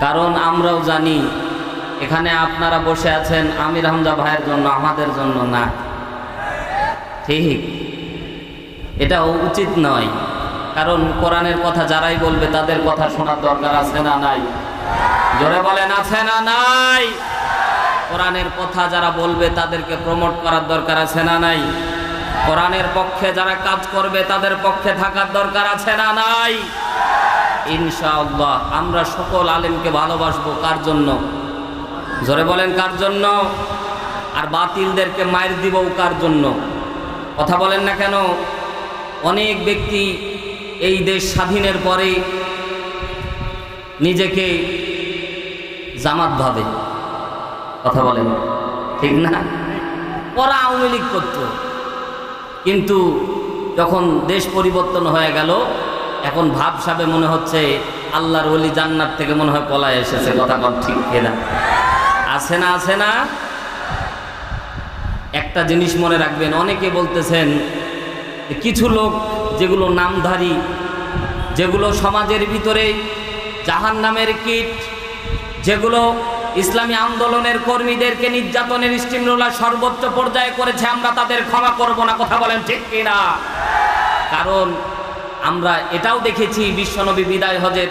কারণ আমরাও জানি এখানে আপনারা বসে আছেন আমির হামজা ভাইয়ের জন্য, আমাদের জন্য না। ঠিক, এটাও উচিত নয়। কারণ কোরআনের কথা যারাই বলবে তাদের কথা শোনার দরকার আছে না নাই? জোরে বলেন, আছে না নাই? কোরআনের কথা যারা বলবে তাদেরকে প্রমোট করার দরকার আছে না নাই? কোরআনের পক্ষে যারা কাজ করবে তাদের পক্ষে থাকার দরকার আছে না নাই? ইনশাআল্লাহ আমরা সকল আলেমকে ভালোবাসবো। কার জন্য? জোরে বলেন, কার জন্য? আর বাতিলদেরকে মাইর দিব কার জন্য? কথা বলেন না কেন? অনেক ব্যক্তি এই দেশ স্বাধীনের পরে নিজেকে জামাত ভাবে। কথা বলেন, ঠিক না? ওরা আওয়ামী লীগ করত, কিন্তু যখন দেশ পরিবর্তন হয়ে গেল এখন ভাবসাবে মনে হচ্ছে আল্লাহর ওলি জান্নাত থেকে মনে হয় পলায় এসেছে। কথা বল, ঠিক কিনা? আছে না? আছে না? একটা জিনিস মনে রাখবেন, অনেকে বলতেছেন কিছু লোক যেগুলো নামধারী, যেগুলো সমাজের ভিতরে জাহান্নামের কীট, যেগুলো ইসলামী আন্দোলনের কর্মীদেরকে নির্যাতনের স্টিমরোলার সর্বোচ্চ পর্যায়ে করেছে, আমরা তাদের ক্ষমা করব না। কথা বলেন, ঠিক কিনা? কারণ আমরা এটাও দেখেছি বিশ্বনবী বিদায় হজের,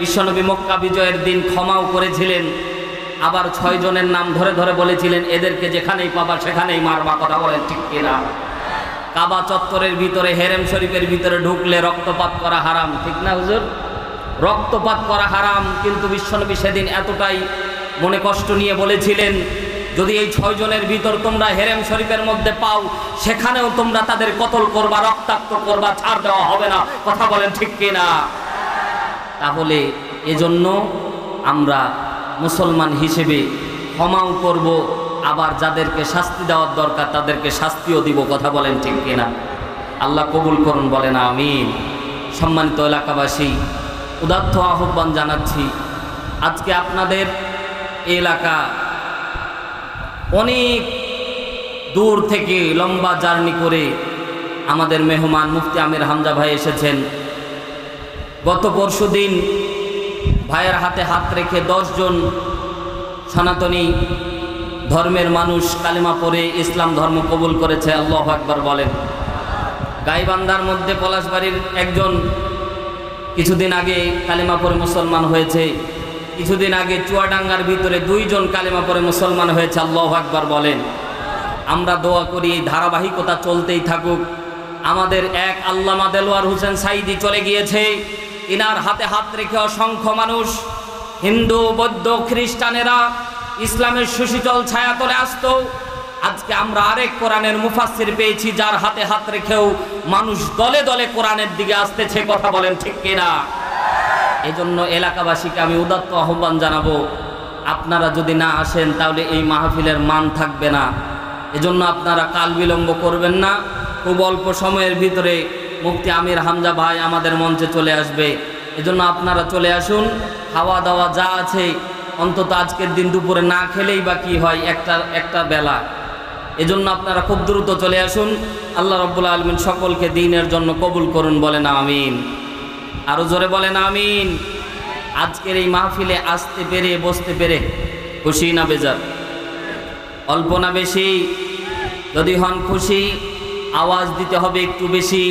বিশ্বনবী মক্কা বিজয়ের দিন ক্ষমাও করেছিলেন, আবার 6 জনের নাম ধরে ধরে বলেছিলেন এদেরকে যেখানেই পাবা সেখানেই মারবা। কথা বলেন, ঠিক কিনা? কাবা চত্বরের ভিতরে, হেরেম শরীফের ভিতরে ঢুকলে রক্তপাত করা হারাম, ঠিক না হুজুর? রক্তপাত করা হারাম, কিন্তু বিশ্বনবী সেদিন এতটাই মনে কষ্ট নিয়ে বলেছিলেন যদি এই 6 জনের ভিতর তোমরা হেরেম শরীফের মধ্যে পাও সেখানেও তোমরা তাদের কতল করবা, রক্তাক্ত করবা, ছাড় দেওয়া হবে না। কথা বলেন, ঠিক কিনা? তাহলে এজন্য আমরা মুসলমান হিসেবে ক্ষমাও করব, আবার যাদেরকে শাস্তি দেওয়ার দরকার তাদেরকে শাস্তিও দিব। কথা বলেন, ঠিক কিনা? আল্লাহ কবুল করুন, বলেন আমিন। সম্মানিত এলাকাবাসী, উদাত্ত আহ্বান জানাচ্ছি, আজকে আপনাদের এলাকা অনেক দূর থেকে লম্বা জার্নি করে আমাদের মেহমান মুফতি আমির হামজা ভাই এসেছেন। গত পরশুদিন ভাইয়ের হাতে হাত রেখে 10 জন সনাতনী ধর্মের মানুষ কালিমা পড়ে ইসলাম ধর্ম কবুল করেছে। আল্লাহু আকবার বলেন। গাইবান্ধার মধ্যে পলাশবাড়ির একজন কিছুদিন আগে কালিমা পড়ে মুসলমান হয়েছে। কিছুদিন আগে চুয়াডাঙ্গার ভিতরে 2 জন কালিমা পড়ে মুসলমান হয়েছে। আল্লাহু আকবার বলেন। আমরা দোয়া করি এই ধারাবাহিকতা চলতেই থাকুক। আমাদের এক আল্লামা দেলোয়ার হোসেন সাইদি চলে গিয়েছে, ইনার হাতে হাত রেখে অসংখ্য মানুষ, হিন্দু, বৌদ্ধ, খ্রিস্টানেরা ইসলামের সুশীতল ছায়াতলে আসতো। আজকে আমরা আরেক কোরআনের মুফাসসির পেয়েছি যার হাতে হাত রেখেও মানুষ দলে দলে কোরআনের দিকে আসতেছে। কথা বলেন, ঠিক কিনা? এজন্য এলাকাবাসীকে আমি উদাত্ত আহ্বান জানাবো, আপনারা যদি না আসেন তাহলে এই মাহফিলের মান থাকবে না। এজন্য আপনারা কাল বিলম্ব করবেন না। খুব অল্প সময়ের ভিতরে মুফতি আমির হামজা ভাই আমাদের মঞ্চে চলে আসবে। এজন্য আপনারা চলে আসুন। খাওয়া দাওয়া যা আছে অন্তত আজকের দিন দুপুরে না খেলেই বা কি হয়, একটা বেলা। এজন্য আপনারা খুব দ্রুত চলে আসুন। আল্লাহ রাব্বুল আলামিন সকলকে দ্বীনের জন্য কবুল করুন, বলেন আমিন। আরো জোরে বলেন আমিন। আজকের এই মাহফিলে আসতে পেরে, বসতে পেরে খুশি না বেজার? অল্প না বেশি? যদি হন খুশি, আওয়াজ দিতে হবে একটু বেশি,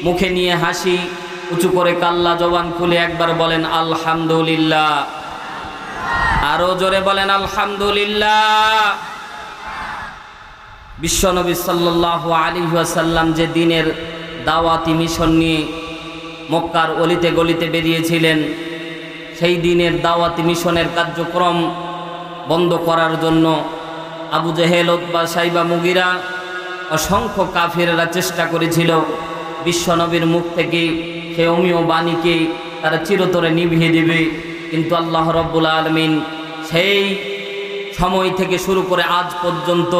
মুখে নিয়ে হাসি, উঁচু করে কাল্লা জবান খুলে একবার বলেন আলহামদুলিল্লাহ। আরো জোরে বলেন আলহামদুলিল্লাহ। বিশ্বনবী সাল্লাল্লাহু আলাইহি ওয়াসাল্লাম যে দিনের দাওয়াতি মিশন নিয়ে মক্কার অলিতে গলিতে বেরিয়েছিলেন, সেই দিনের দাওয়াতি মিশনের কার্যক্রম বন্ধ করার জন্য আবু জেহেল, উতবা, সাইবা, মুগিরা, অসংখ্য কাফিররা চেষ্টা করেছিল বিশ্বনবীর মুখ থেকে সেই অমীয় বাণীকে তারা চিরতরে নিভিয়ে দেবে। কিন্তু আল্লাহ রাব্বুল আলামিন সেই সময় থেকে শুরু করে আজ পর্যন্ত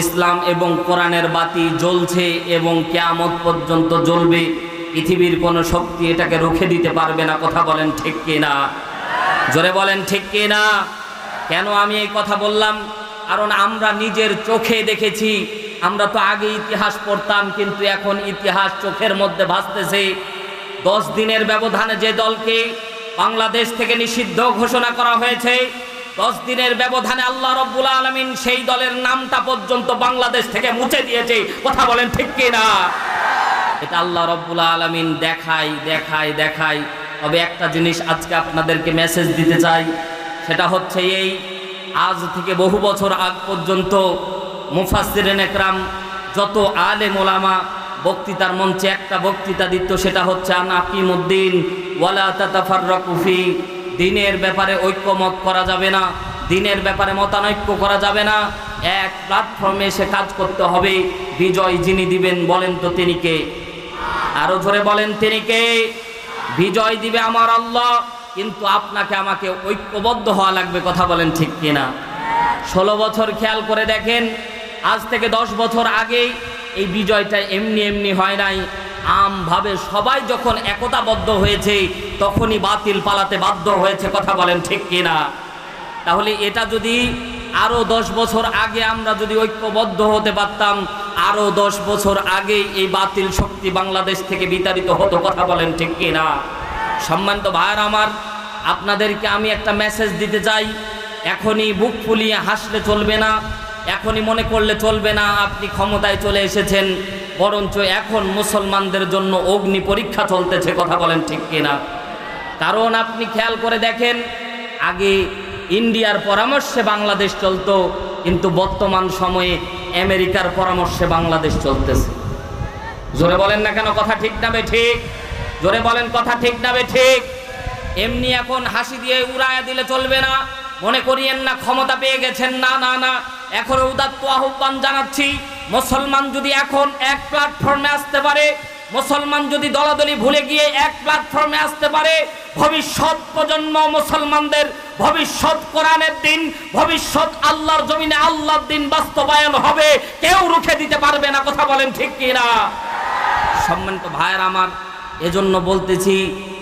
ইসলাম এবং কোরআনের বাতি জ্বলছে এবং কিয়ামত পর্যন্ত জ্বলবে। পৃথিবীর কোনো শক্তি এটাকে রুখে দিতে পারবে না। কথা বলেন, ঠিক কিনা? জোরে বলেন, ঠিক কিনা? কেন আমি এই কথা বললাম? কারণ আমরা নিজের চোখে দেখেছি। আমরা তো আগে ইতিহাস পড়তাম, কিন্তু এখন ইতিহাস চোখের মধ্যে ভাসতেছে। 10 দিনের ব্যবধানে যে দলকে বাংলাদেশ থেকে নিষিদ্ধ ঘোষণা করা হয়েছে। 10 দিনের ব্যবধানে আল্লাহ রাব্বুল আলামিন সেই দলের নামটা পর্যন্ত বাংলাদেশ থেকে মুছে দিয়েছে। কথা বলেন ঠিক কি না? এটা আল্লাহ রাব্বুল আলামিন দেখায়। তবে একটা জিনিস আজকে আপনাদেরকে মেসেজ দিতে চাই, সেটা হচ্ছে এই, আজ থেকে বহু বছর আগ পর্যন্ত মুফাসসিরিন একরাম যত আলেম ওলামা বক্তৃতার মঞ্চে একটা বক্তৃতা দিত, সেটা হচ্ছে আন আকিমুদ্দিন ওয়ালা তাতাফাররাকু ফি। দিনের ব্যাপারে ঐক্যমত করা যাবে না, দিনের ব্যাপারে মতানৈক্য করা যাবে না, এক প্ল্যাটফর্মে এসে কাজ করতে হবে। বিজয় যিনি দিবেন বলেন তো তিনি কে? আরো জোরে বলেন তিনি কে? বিজয় দিবে আমার আল্লাহ, কিন্তু আপনাকে আমাকে ঐক্যবদ্ধ হওয়া লাগবে। কথা বলেন ঠিক কিনা? 16 বছর খেয়াল করে দেখেন, আজ থেকে 10 বছর আগে এই বিজয়টা এমনি হয় নাই। আমভাবে সবাই যখন একতাবদ্ধ হয়েছে তখনই বাতিল পালাতে বাধ্য হয়েছে। কথা বলেন ঠিক কিনা? তাহলে এটা যদি আরো 10 বছর আগে আমরা যদি ঐক্যবদ্ধ হতে পারতাম, আরো 10 বছর আগে এই বাতিল শক্তি বাংলাদেশ থেকে বিতাড়িত হতো। কথা বলেন ঠিক কিনা? সম্মানিত ভাইরা আমার, আপনাদেরকে আমি একটা মেসেজ দিতে চাই। এখনই বুক ফুলিয়ে হাসলে চলবে না, এখনই মনে করলে চলবে না আপনি ক্ষমতায় চলে এসেছেন, বরঞ্চ এখন মুসলমানদের জন্য অগ্নি পরীক্ষা চলতেছে। কথা বলেন ঠিক কিনা? কারণ আপনি খেয়াল করে দেখেন, আগে ইন্ডিয়ার পরামর্শে বাংলাদেশ চলতো, কিন্তু বর্তমান সময়ে আমেরিকার পরামর্শে বাংলাদেশ চলতেছে। জোরে বলেন না কেন? কথা ঠিক না বেঠিক? জোরে বলেন কথা ঠিক না বেঠিক? এমনি এখন হাসি দিয়ে উড়াইয়া দিলে চলবে না। মনে করিয়েন না ক্ষমতা পেয়ে গেছেন, না, এখন উদাত্ত আহ্বান জানাচ্ছি। মুসলমান যদি এখন এক প্ল্যাটফর্মে আসতে পারে, মুসলমান যদি দলাদলি ভুলে গিয়ে এক প্ল্যাটফর্মে আসতে পারে, ভবিষ্যৎ প্রজন্ম মুসলমানদের ভবিষ্যৎ কোরআনের দিন, ভবিষ্যৎ আল্লাহর জমিনে আল্লাহর দিন বাস্তবায়ন হবে, কেউ রুখে দিতে পারবে না। কথা বলেন ঠিক কিনা? সম্মানিত ভাইয়ের আমার, এজন্য বলতেছি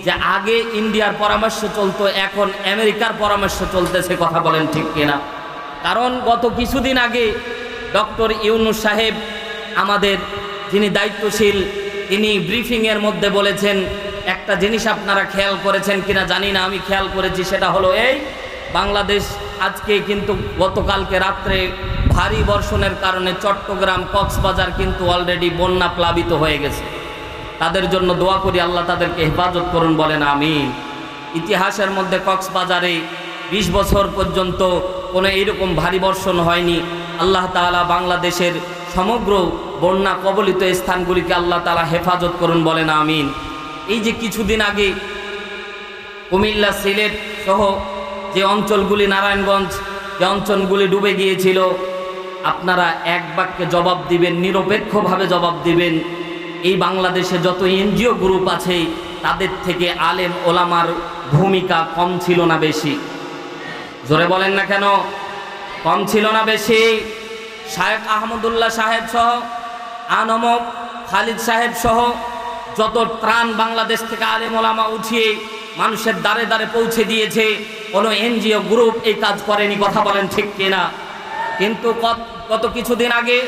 যে আগে ইন্ডিয়ার পরামর্শ চলতো, এখন আমেরিকার পরামর্শ চলতেছে। কথা বলেন ঠিক কিনা? কারণ গত কিছুদিন আগে ডক্টর ইউনূস সাহেব, আমাদের যিনি দায়িত্বশীল, তিনি ব্রিফিংয়ের মধ্যে বলেছেন একটা জিনিস, আপনারা খেয়াল করেছেন কিনা জানি না, আমি খেয়াল করেছি। সেটা হলো এই, বাংলাদেশ আজকে কিন্তু গতকালকে রাত্রে ভারী বর্ষণের কারণে চট্টগ্রাম, কক্সবাজার কিন্তু অলরেডি বন্যা প্লাবিত হয়ে গেছে। তাদের জন্য দোয়া করি, আল্লাহ তাদেরকে হেফাজত করুন, বলেন আমিন। ইতিহাসের মধ্যে কক্সবাজারে 20 বছর পর্যন্ত কোনো এইরকম ভারী বর্ষণ হয়নি। আল্লাহ তাআলা বাংলাদেশের সমগ্র বন্যা কবলিত স্থানগুলিকে আল্লাহ তাআলা হেফাজত করুন, বলেন আমিন। এই যে কিছুদিন আগে কুমিল্লা, সিলেট সহ যে অঞ্চলগুলি, নারায়ণগঞ্জ, যে অঞ্চলগুলি ডুবে গিয়েছিল, আপনারা এক বাক্যে জবাব দিবেন, নিরপেক্ষভাবে জবাব দিবেন। এই বাংলাদেশে যত এনজিও গ্রুপ আছে তাদের থেকে আলেম ওলামার ভূমিকা কম ছিল না বেশি? জোরে বলেন না কেন? কম ছিল না বেশি? শায়েখ আহমদুল্লাহ সাহেব সহ, আনমক খালিদ সাহেব সহ যত ত্রাণ বাংলাদেশ থেকে আলেম ওলামা উঠিয়ে মানুষের দ্বারে দ্বারে পৌঁছে দিয়েছে, কোনো এনজিও গ্রুপ এই কাজ করেনি। কথা বলেন ঠিক কিনা? কিন্তু গত কিছুদিন আগে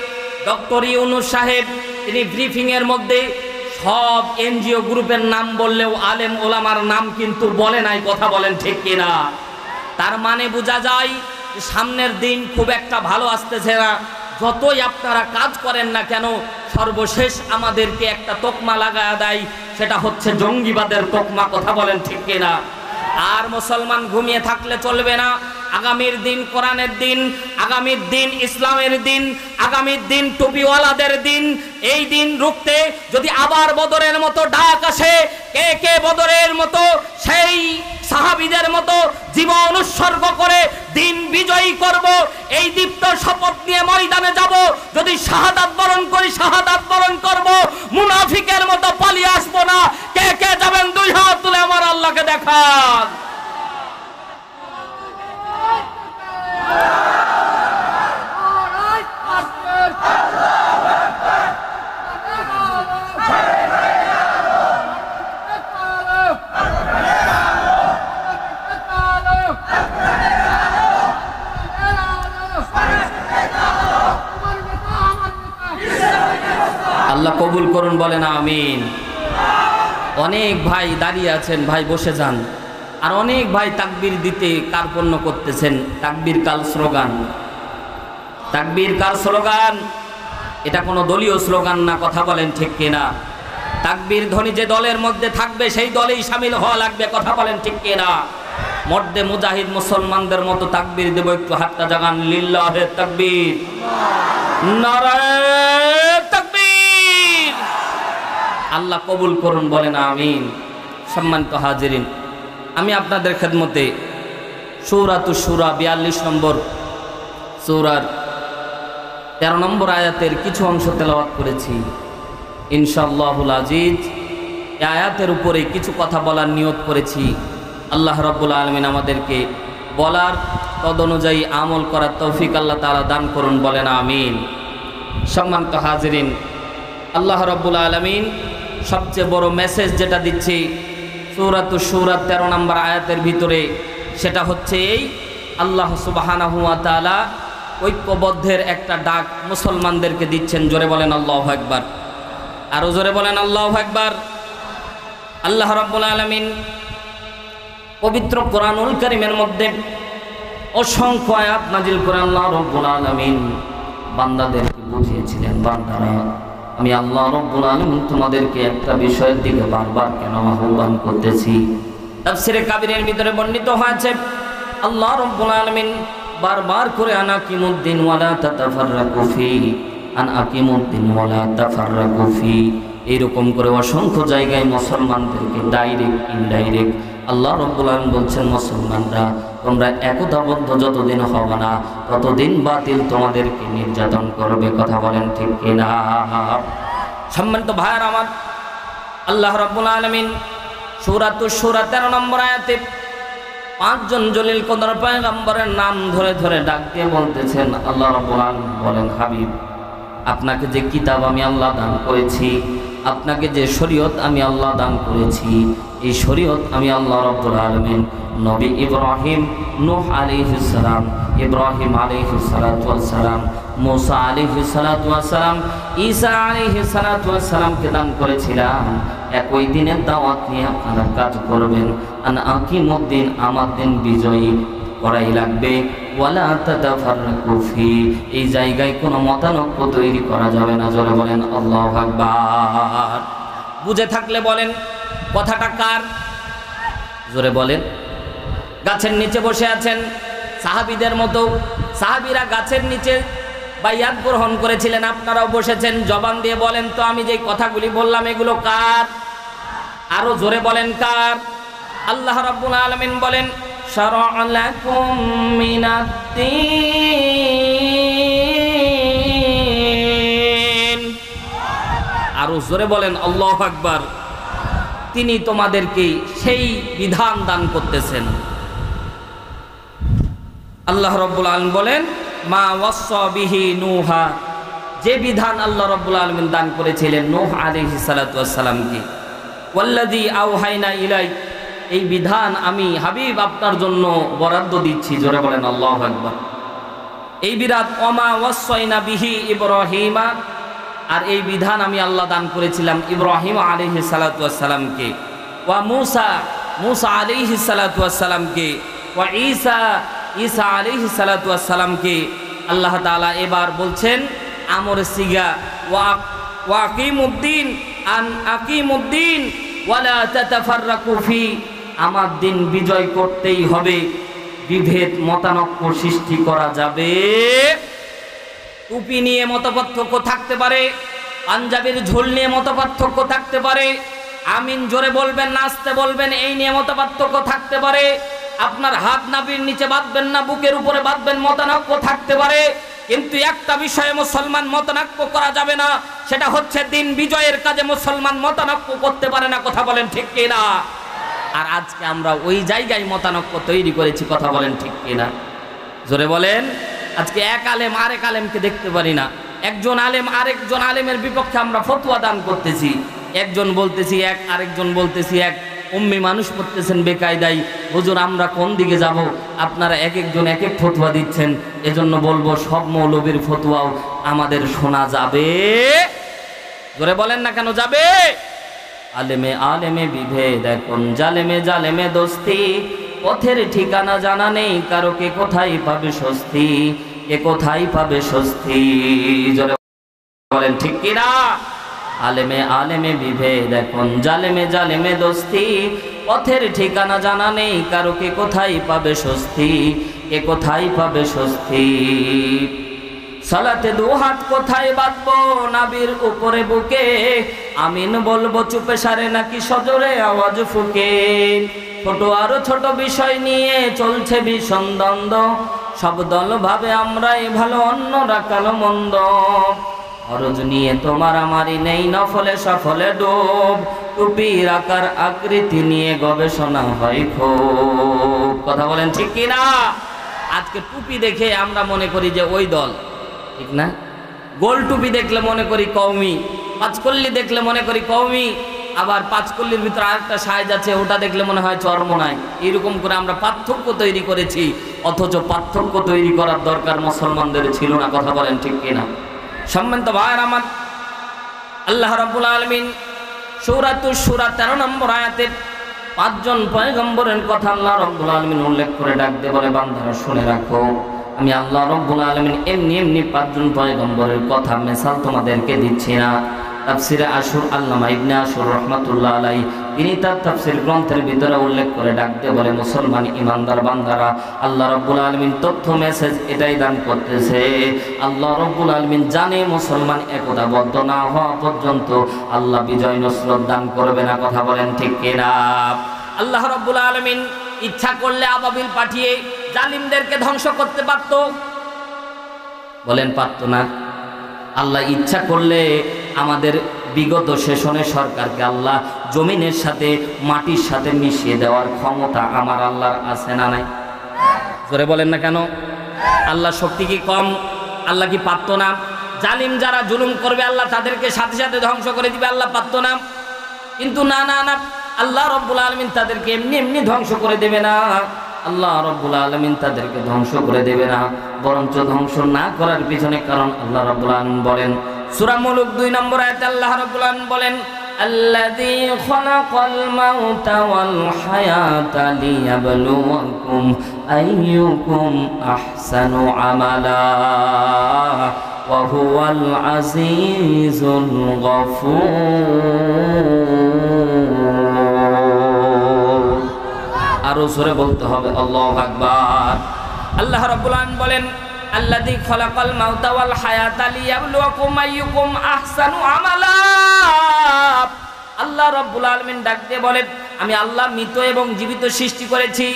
ডক্টর ইউনূস সাহেব তিনি ব্রিফিংয়ের মধ্যে সব এনজিও গ্রুপের নাম বললেও আলেম ওলামার নাম কিন্তু বলে নাই। কথা বলেন ঠিক কিনা? তার মানে বোঝা যায় সামনের দিন খুব একটা ভালো আসতেছে না। যতই আপনারা কাজ করেন না কেন, সর্বশেষ আমাদেরকে একটা তকমা লাগায়া দেয়, সেটা হচ্ছে জঙ্গিবাদের তকমা। কথা বলেন ঠিক কিনা? আর মুসলমান ঘুমিয়ে থাকলে চলবে না। আগামীর দিন কোরআনের দিন, আগামীর দিন ইসলামের দিন, আগামীর দিন টুপিওয়ালাদের দিন। এই দিন রুখতে যদি আবার বদরের মতো ডাক আসে, কে কে বদরের মতো সেই সাহাবীদের মতো জীবন উৎসর্গ করে দিন বিজয়ী করব, এই দীপ্ত শপথ নিয়ে ময়দানে যাব। যদি শাহাদাত বরণ করি, শাহাদাত বরণ করব, মুনাফিকের মতো পালিয়ে আসবো না। কে কে যাবেন? 2 হাত তুলে আমার আল্লাহকে দেখান। আল্লাহ কবুল করুন, বলেন আমিন। অনেক ভাই দাঁড়িয়ে আছেন, ভাই বসে যান। আর অনেক ভাই তাকবীর দিতে কার্পণ্য করতেছেন। তাকবীর কাল স্লোগান, তাকবীর কার স্লোগান? এটা কোনো দলীয় স্লোগান না, কথা বলেন ঠিক কিনা? তাকবীর ধ্বনি যে দলের মধ্যে থাকবে সেই দলেই শামিল হওয়া লাগবে, কথা বলেন ঠিক কিনা? মর্দে মুজাহিদ মুসলমানদের মতো তাকবীর দেব, একটু হাতটা জাগান, লিল্লাহে তাকবীর, নারায়ে তাকবীর। আল্লাহ কবুল করুন, বলেন আমিন। সম্মানিত হাজিরিন, আমি আপনাদের খেদমতে সূরাতুশ শূরা 42 নম্বর সূরার 13 নম্বর আয়াতের কিছু অংশ তেলাওয়াত করেছি। ইনশাআল্লাহুল আজিজ এই আয়াতের উপরে কিছু কথা বলার নিয়ত করেছি। আল্লাহ রাব্বুল আলামিন আমাদেরকে বলার তদনুযায়ী আমল করার তৌফিক আল্লাহ তাআলা দান করুন, বলেন আমিন। সম্মানিত হাজিরিন, আল্লাহ রাব্বুল আলামিন সবচেয়ে বড় মেসেজ যেটা দিচ্ছি সূরাতুশ শূরা 13 নম্বর আয়াতের ভিতরে, সেটা হচ্ছে এই আল্লাহ সুবহানাহু ওয়া তাআলা ঐক্যবদ্ধের একটা ডাক মুসলমানদেরকে দিচ্ছেন। জোরে বলেন আল্লাহু আকবার, আরো জোরে বলেন আল্লাহু আকবার। আল্লাহ রাব্বুল আলামিন পবিত্র কোরআনুল কারীমের মধ্যে অসংখ্য আয়াত নাজিল করে আল্লাহ রাব্বুল আলামিন বান্দাদেরকে বুঝিয়েছিলেন, বান্দারা আমি আল্লাহ রাব্বুল আলামিন তোমাদেরকে একটা বিষয়ের দিকে বারবার কেন আহ্বান করতেছি। তাফসীরে কাবীরের ভিতরে বর্ণিত হয়েছে আল্লাহ রাব্বুল আলামিন বারবার করে আনাকিমুদ্দিন ওয়ালা তাতাফাররাকু ফি, আনাকিমুদ্দিন ওয়ালা তাফাররাকু ফি, এইরকম করে অসংখ্য জায়গায় মুসলমানদেরকে ডাইরেক্ট ইনডাইরেক্ট আল্লাহ রাব্বুল আলামিন বলছেন, মুসলমানরা তোমরা একতাবদ্ধ যতদিন হবে না ততদিন বাতিল তোমাদেরকে নির্যাতন করবে, কথা বলেন ঠিক কিনা? সম্মানিত ভাইরা আমার, আল্লাহ রাব্বুল আলামিন সূরাতুশ শূরা 13 নম্বর আয়াতে 5 জন জলিল কদর পয়গম্বরের নাম ধরে ধরে ডাক দিয়ে বলতেছেন, আল্লাহ রাব্বুল আলামিন বলেন, হাবিব আপনাকে যে কিতাব আমি আল্লাহ দান করেছি, আপনাকে যে শরীয়ত আমি আল্লাহ দান করেছি, এই শরীয়ত আমি আল্লাহ রাব্বুল আলামিন নবী ইব্রাহিম, নূহ আলাইহিস সালাম, ইব্রাহিম আলাইহিস সালাতু ওয়াস সালাম, মুসা আলাইহিস সালাতু ওয়াস সালাম, ঈসা আলাইহিস সালাতু ওয়াস সালামকে দান করেছিলাম। একই দিনের দাওয়াত নিয়ে আপনারা কাজ করবেন। আন আকিমুদ্দিন, আমার দিন বিজয়ী করাই লাগবে। ওয়ালা তাতাফাররাকু ফি, এই জায়গায় কোনো মতানৈক্য তৈরি করা যাবে না। জোরে বলেন আল্লাহু আকবার। বুঝে থাকলে বলেন কথাটা কার? জোরে বলেন। গাছের নিচে বসে আছেন সাহাবীদের মতো, সাহাবীরা গাছের নিচে বাইয়াত গ্রহণ করেছিলেন, আপনারাও বসেছেন। জবান দিয়ে বলেন তো, আমি যে কথাগুলি বললাম এগুলো কার? আরো জোরে বলেন কার? আল্লাহ রাব্বুল আলামিন বলেন, শারা'a লাকুম মিনাদ-দীন। আরো জোরে বলেন আল্লাহু আকবার। তিনি তোমাদেরকে সেই বিধান দান করতেছেন। আল্লাহ রাব্বুল আলামিন বলেন, মা ওয়াসা বিহি নূহা, যে বিধান আল্লাহ রাব্বুল আলামিন দান করেছিলেন নূহ আলাইহিস সালাতু ওয়াস সালামকে। ওয়াল্লাযী আওহাইনা ইলাইক, এই বিধান আমি হাবিব আপনার জন্য বরাদ্দ দিচ্ছি। জোরে বলেন আল্লাহু আকবার। এই বিধান ওমা ওয়াসাইনা বিহি ইব্রাহিমা, আর এই বিধান আমি আল্লাহ দান করেছিলাম ইব্রাহিম আলাইহিস সালাতু ওয়াস সালামকে। ওয়া মুসা, মুসা আলাইহিস সালাতু ওয়াস সালামকে। ওয়া ঈসা, ঈসা আলাইহিস সালাতু ওয়াস সালামকে। আল্লাহ তাআলা এবার বলছেন আমর সিগা, ওয়া আকিমুদ্দিন, আন আকিমুদ্দিন ওয়ালা তাতাফাররাকু ফি, আমার দিন বিজয় করতেই হবে, বিভেদ মতানৈক্য সৃষ্টি করা যাবে। টুপি নিয়ে মতপার্থক্য থাকতে পারে, পাঞ্জাবির ঝোল নিয়ে মতপার্থক্য থাকতে পারে, আমিন জোরে বলবেন না আস্তে বলবেন এই নিয়ে মতপার্থক্য থাকতে পারে, আপনার হাত নাভির নিচে বাঁধবেন না বুকের উপরে বাঁধবেন মতানৈক্য থাকতে পারে, কিন্তু একটা বিষয়ে মুসলমান মতানৈক্য করা যাবে না, সেটা হচ্ছে দিন বিজয়ের কাজে মুসলমান মতানৈক্য করতে পারে না। কথা বলেন ঠিক কিনা? আর আজকে আমরা ওই জায়গায় মতানৈক্য তৈরি করেছি। কথা বলেন ঠিক কিনা? জোরে বলেন। আজকে এক আলেম আরেক আলেমকে দেখতে পারি না, একজন আলেম আরেকজন আলেমের বিপক্ষে আমরা ফতোয়া দান করতেছি, একজন বলতেছি এক, আরেকজন বলতেছি এক। উম্মি মানুষ পড়তেছেন বেকায়দায়, হুজুর আমরা কোন দিকে যাব? আপনারা এক একজন এক এক ফতোয়া দিচ্ছেন। এজন্য বলবো সব মৌলবীর ফতোয়াও আমাদের শোনা যাবে? জোরে বলেন না কেন যাবে? আলেমে আলেমে বিভেদ এখন, জালেমে জালেমে দোস্তি, পথের ঠিকানা জানা নেই কারো, কে কোথায় পাবে স্বস্তি, কে কোথায় পাবে স্বস্তি। জোরে বলেন ঠিক কিনা? আলেমে আলেমে বিভেদ এখন, জালেমে জালেমে দোস্তি, পথের ঠিকানা জানা নেই কারো, কে কোথায় পাবে স্বস্তি, কে কোথায় পাবে স্বস্তি। সালাতে দু হাত কোথায় বাঁধবো নাবির উপরে বুকে, আমিন বলবো চুপে সারে নাকি সজোরে আওয়াজ ফুকে। ছোট আরো ছোট বিষয় নিয়ে চলছে ভীষণ দ্বন্দ্ব, সব দল ভাবে আমরাই ভালো অন্যরা কালো মন্দ। খরচ নিয়ে তোমার আমারই নেই নফলে সফলে ডোব, টুপির আকার আকৃতি নিয়ে গবেষণা হয় খুব। কথা বলেন ঠিক কিনা? আজকে টুপি দেখে আমরা মনে করি যে ওই দল, ঠিক না? গোল টুপি দেখলে মনে করি কওমি, পাঁচকল্লি দেখলে মনে করি কওমি, আবার পাঁচকল্লির ভিতরে আরেকটা সাইজ আছে, ওটা দেখলে মনে হয় চরমোনাই। এরকম করে আমরা পার্থক্য তৈরি করেছি, অথচ পার্থক্য তৈরি করার দরকার মুসলমানদের ছিল না। কথা বলেন ঠিক কিনা? সম্মানিত ভাইয়ের আমার, আল্লাহ রাব্বুল আলামিন সূরাতুশ শূরা 13 নম্বর আয়াতে পাঁচজন পয়গম্বরের কথা আল্লাহ রাব্বুল আলামিন উল্লেখ করে ডাক দিয়ে বলে, বান্দারা শুনে রাখো, আমি আল্লাহ রাব্বুল আলামিন এমনি এমনি পাঁচজন পয়গম্বরের কথা মিসাল তোমাদেরকে দিচ্ছি না। তাফসিরে আশুর আল্লামা ইবনে আশুর রাহমাতুল্লাহ আলাইহি তিনি তার তাফসির গ্রন্থের ভিতরে উল্লেখ করে ডাক দিয়ে বলে, মুসলমান ইমানদার বান্দারা, আল্লাহ রাব্বুল আলামিন তথ্য মেসেজ এটাই দান করতেছে, আল্লাহ রাব্বুল আলামিন জানে মুসলমান একতাবদ্ধ না হওয়া পর্যন্ত আল্লাহ বিজয় নসরত দান করবে না। কথা বলেন ঠিক কিনা? আল্লাহ রাব্বুল আলামিন ইচ্ছা করলে আবাবিল পাঠিয়ে জালিমদেরকে ধ্বংস করতে পারত, বলেন পারত না? আল্লাহ ইচ্ছা করলে আমাদের বিগত শাসনের সরকারকে আল্লাহ জমিনের সাথে মাটির সাথে মিশিয়ে দেওয়ার ক্ষমতা আমার আল্লাহর আছে না নাই? জোরে বলেন না কেন? আল্লাহ শক্তি কি কম? আল্লাহ কি পারত না? জালিম যারা জুলুম করবে আল্লাহ তাদেরকে সাথে সাথে ধ্বংস করে দিবে, আল্লাহ পারত না? কিন্তু না না না, আল্লাহ রাব্বুল আলামিন তাদেরকে এমনি এমনি ধ্বংস করে দেবে না। আল্লাহ রাব্বুল আলামিন তাদেরকে ধ্বংস করে দেবে না, বরঞ্চ ধ্বংস না করার পিছনে কারণ আল্লাহ রাব্বুল আলামিন বলেন সূরা মুলক 2 নম্বর আয়াতে আল্লাহ রাব্বুল আলামিন বলেন, আল্লাযী খালাকাল মাউতা ওয়াল হায়াতা লিয়াবলুয়াকুম আইয়ুকুম আহসানু আমালা ওয়া হুয়াল আজিজুল গফুর। আরো জোরে বলতে হবে আল্লাহু আকবার। আল্লাহ রাব্বুল আলামিন বলেন, আল্লাযী খালাকাল মাউতা ওয়াল হায়াতা লিয়াবলুয়াকুম আইয়ুকুম আহসানু আমালা। আল্লাহ রাব্বুল আলামিন ডাক দিয়ে বলেন, আমি আল্লাহ মৃত এবং জীবিত সৃষ্টি করেছি,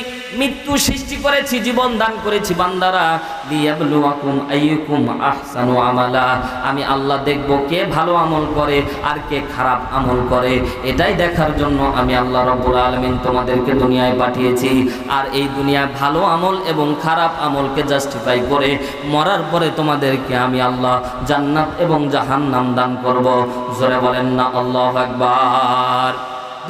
মৃত্যু সৃষ্টি করেছি, জীবন দান করেছি বান্দারা। লিয়াবলুয়াকুম আইয়ুকুম আহসানু আমালা, আমি আল্লাহ দেখব কে ভালো আমল করে আর কে খারাপ আমল করে, এটাই দেখার জন্য আমি আল্লাহ রাব্বুল আলামিন তোমাদেরকে দুনিয়ায় পাঠিয়েছি। আর এই দুনিয়ায় ভালো আমল এবং খারাপ আমলকে জাস্টিফাই করে মরার পরে তোমাদেরকে আমি আল্লাহ জান্নাত এবং জাহান্নাম দান করব। জোরে বলেন না আল্লাহু আকবার।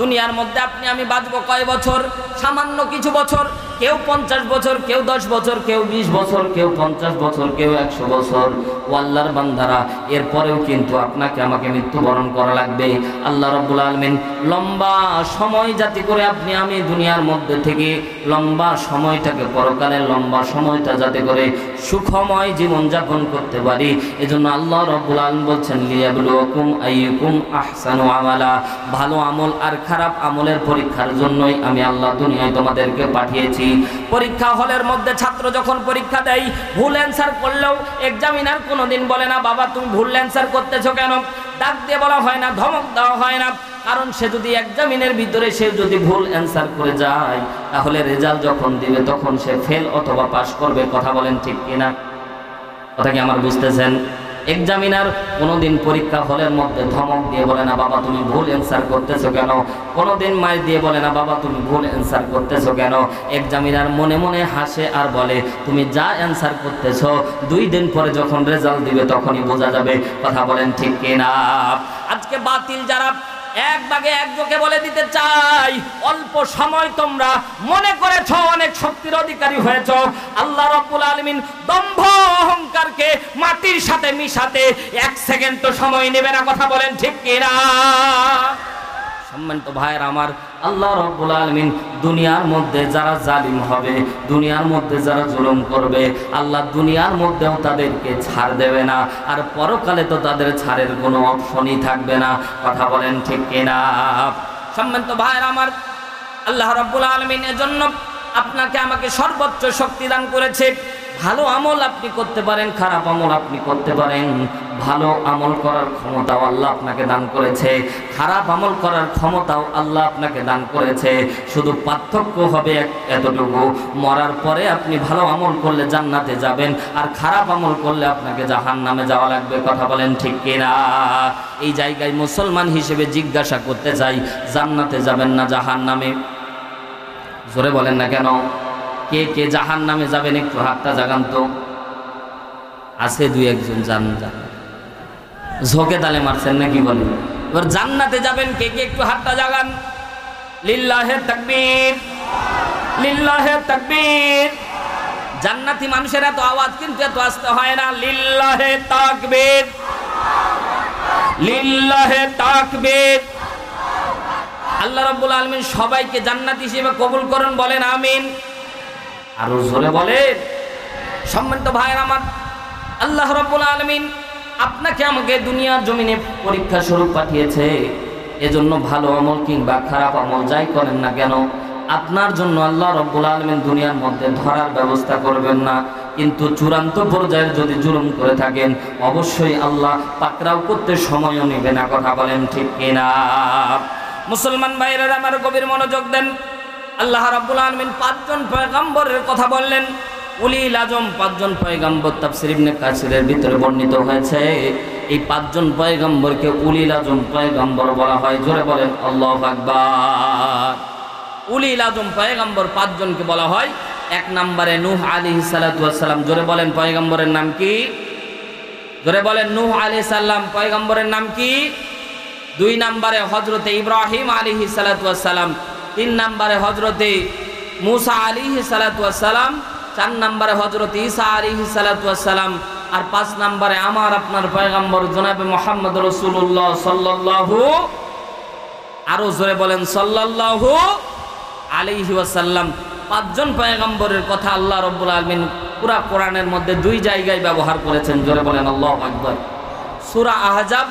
দুনিয়ার মধ্যে আপনি আমি বাঁচবো কয় বছর? সামান্য কিছু বছর। কেউ 50 বছর, কেউ 10 বছর, কেউ 20 বছর, কেউ 50 বছর, কেউ 100 বছর। ও আল্লাহর বান্দারা, এরপরেও কিন্তু আপনাকে আমাকে মৃত্যুবরণ করা লাগবে। আল্লাহ রাব্বুল আলামিন লম্বা সময় যাতে করে আপনি আমি দুনিয়ার মধ্যে থেকে লম্বা সময়টাকে, পরকালের লম্বা সময়টা যাতে করে সুখময় জীবনযাপন করতে পারি, এজন্য আল্লাহ রাব্বুল আলামিন বলছেন, লিয়াবলুয়াকুম আইয়ুকুম আহসানু আমালা, ভালো আমল আর খারাপ আমলের পরীক্ষার জন্যই আমি আল্লাহ দুনিয়ায় তোমাদেরকে পাঠিয়েছি। পরীক্ষা হলের মধ্যে ছাত্র যখন পরীক্ষা দেয়, ভুল অ্যান্সার করলেও এক্সামিনার কোনোদিন বলে না, বাবা তুমি ভুল অ্যান্সার করতেছো কেন? ডাক দিয়ে বলা হয় না, ধমক দেওয়া হয় না, কারণ সে যদি এক্সামিনের ভিতরে সে যদি ভুল অ্যান্সার করে যায়, তাহলে রেজাল্ট যখন দিবে তখন সে ফেল অথবা পাস করবে। কথা বলেন ঠিক কিনা? কথা কি আমার বুঝতেছেন? এক্সামিনার কোনোদিন পরীক্ষা হলের মধ্যে ধমক দিয়ে বলে না, বাবা তুমি ভুল অ্যান্সার করতেছো কেন? কোনোদিন মার দিয়ে বলে না, বাবা তুমি ভুল অ্যান্সার করতেছো কেন? এক্সামিনার মনে মনে হাসে আর বলে, তুমি যা অ্যান্সার করতেছো 2 দিন পরে যখন রেজাল্ট দিবে তখনই বোঝা যাবে। কথা বলেন ঠিক কিনা? আজকে বাতিল যারা এক ভাগে একজোকে বলে দিতে চাই, অল্প সময় তোমরা মনে করেছো অনেক শক্তির অধিকারী হয়েছো, আল্লাহ রাব্বুল আলামিন দম্ভ অহংকারকে মাটির সাথে মিশাতে 1 সেকেন্ড তো সময় নেবে না। কথা বলেন ঠিক কিনা? সম্মানিত ভাইয়ের আমার, আল্লাহ রাব্বুল আলামিন দুনিয়ার মধ্যে যারা জালিম হবে, দুনিয়ার মধ্যে যারা জুলুম করবে, আল্লাহ দুনিয়ার মধ্যেও তাদেরকে ছাড় দেবে না, আর পরকালে তো তাদের ছাড়ের কোনো অপশনই থাকবে না। কথা বলেন ঠিক কিনা? সম্মানিত ভাইয়ের আমার, আল্লাহ রাব্বুল আলামিন এজন্য আপনাকে আমাকে সর্বোচ্চ শক্তি দান করেছে। ভালো আমল আপনি করতে পারেন, খারাপ আমল আপনি করতে পারেন। ভালো আমল করার ক্ষমতাও আল্লাহ আপনাকে দান করেছে, খারাপ আমল করার ক্ষমতাও আল্লাহ আপনাকে দান করেছে। শুধু পার্থক্য হবে এতটুকু, মরার পরে আপনি ভালো আমল করলে জান্নাতে যাবেন, আর খারাপ আমল করলে আপনাকে জাহান্নামে যাওয়া লাগবে। কথা বলেন ঠিক কিনা? এই জায়গায় মুসলমান হিসেবে জিজ্ঞাসা করতে চাই, জান্নাতে যাবেন না জাহান্নামে? জোরে বলেন না কেন? কে কে জাহান্নামে যাবেন একটু হাতটা জাগান তো। আছে দুই একজন জান, ঝোঁকে তালে মারছেন নাকি বলেন? এবার জান্নাতে যাবেন কে কে একটু হাতটা জাগান। লিল্লাহে তাকবীর, লিল্লাহে তাকবীর। জান্নাতি মানুষের এত আওয়াজ কিন্তু এত আসতে হয় না। লিল্লাহে তাকবীর, লিল্লাহে তাকবীর। আল্লাহ রাব্বুল আলামিন সবাইকে জান্নাতি হিসেবে কবুল করুন, বলেন আমিন। আরো জোরে বলেন। সম্মানিত ভাইয়ের আমার, আল্লাহ রাব্বুল আলামিন আপনাকে আমাকে দুনিয়ার জমিনে পরীক্ষা স্বরূপ পাঠিয়েছে। এজন্য ভালো আমল কিংবা খারাপ আমল যাই করেন না কেন, আপনার জন্য আল্লাহ রাব্বুল আলামিন দুনিয়ার মধ্যে ধরার ব্যবস্থা করবেন না। কিন্তু চূড়ান্ত পর্যায়ে যদি জুলুম করে থাকেন, অবশ্যই আল্লাহ পাকড়াও করতে সময়ও নেবে না। কথা বলেন ঠিক কিনা? মুসলমান ভাইরা আমার গভীর মনোযোগ দেন। আল্লাহ রাব্বুল আলামিন 5 জন পয়গম্বরের কথা বললেন। উলিল আজম 5 জন পয়গম্বর তাফসীর ইবনে কাসিরের ভিতরে বর্ণিত হয়েছে। এই 5 জন পয়গম্বরকে উলিল আজম পয়গম্বর বলা হয়। জোরে বলেন আল্লাহু আকবার। উলিল আজম পয়গম্বর 5 জনকে বলা হয়। 1 নম্বরে নূহ আলাইহিস সালাতু ওয়াস সালাম। জোরে বলেন পয়গম্বরের নাম কি? জোরে বলেন নূহ আলাইহিস সালাম পয়গম্বরের নাম কি? 2 নম্বরে হযরতে ইব্রাহিম আলাইহিস সালাতু ওয়াস সালাম। 3 নম্বরে হযরতে মূসা আলাইহিস সালাতু ওয়াস সালাম। 4 নম্বরে হযরতে ঈসা আলাইহিস সালাতু ওয়াস সালাম। আর 5 নম্বরে আমার আপনার পয়গম্বর জনাবে মুহাম্মদ রাসূলুল্লাহ সাল্লাল্লাহু, আরো জোরে বলেন সাল্লাল্লাহু আলাইহি ওয়াসাল্লাম। 5 জন পয়গম্বরের কথা আল্লাহ রাব্বুল আলামিন পুরা কোরআনের মধ্যে 2 জায়গায় ব্যবহার করেছেন। জোরে বলেন আল্লাহু আকবার। সূরা আহজাব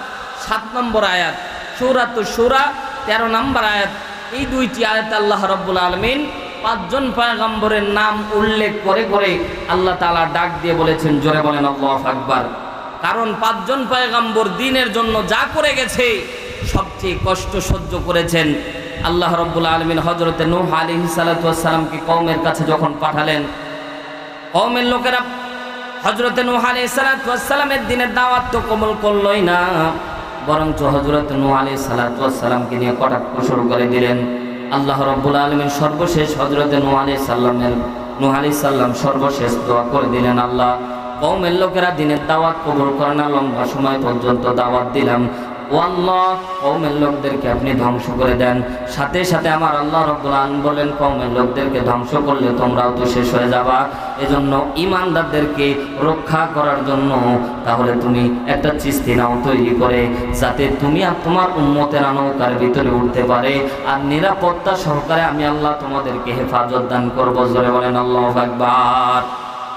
7 নম্বর আয়াত, সূরাতুশ শূরা 13 নম্বর আয়াত। এই 2টি আয়াতে আল্লাহ রাব্বুল আলামিন 5 জন পয়গম্বরের নাম উল্লেখ করে করে আল্লাহ তাআলা ডাক দিয়ে বলেছেন। জোরে বলেন আল্লাহু আকবার। কারণ 5 জন পয়গম্বর দ্বীনের জন্য যা করে গেছে, সবচেয়ে কষ্ট সহ্য করেছেন। আল্লাহ রাব্বুল আলামিন হযরতে নূহ আলাইহিস সালাতু ওয়াস সালামকে কওমের কাছে যখন পাঠালেন, কওমের লোকেরা হযরতে নূহ আলাইহিস সালাতু ওয়াস সালামের দ্বীনের দাওয়াত তো কবুল করলই না, বরঞ্চ হযরতে নূহ আলাইহিস সালাতু ওয়াস সালামকে নিয়ে কটাক্ষ শুরু করে দিলেন। আল্লাহ রাব্বুল আলামিন সর্বশেষ হযরতে নূহ আলাইহিস সালাম সর্বশেষ দোয়া করে দিলেন, আল্লাহ কওমের লোকেরা দ্বীনের দাওয়াত কবুল করে না, লম্বা সময় পর্যন্ত দাওয়াত দিলাম, ও আল্লাহ কওমের লোকদেরকে আপনি ধ্বংস করে দেন। সাথে সাথে আমার আল্লাহ রাব্বুল আলামিন বলেন, কওমের লোকদেরকে ধ্বংস করলে তোমরাও তো শেষ হয়ে যাবা। এজন্য ঈমানদারদেরকে রক্ষা করার জন্য তাহলে তুমি একটা চিস্তি নাও তৈরি করে, যাতে তুমি আর তোমার উম্মতেরা নৌকার ভিতরে উঠতে পারে, আর নিরাপত্তা সহকারে আমি আল্লাহ তোমাদেরকে হেফাজত দান করব। জোরে বলেন আল্লাহু আকবার।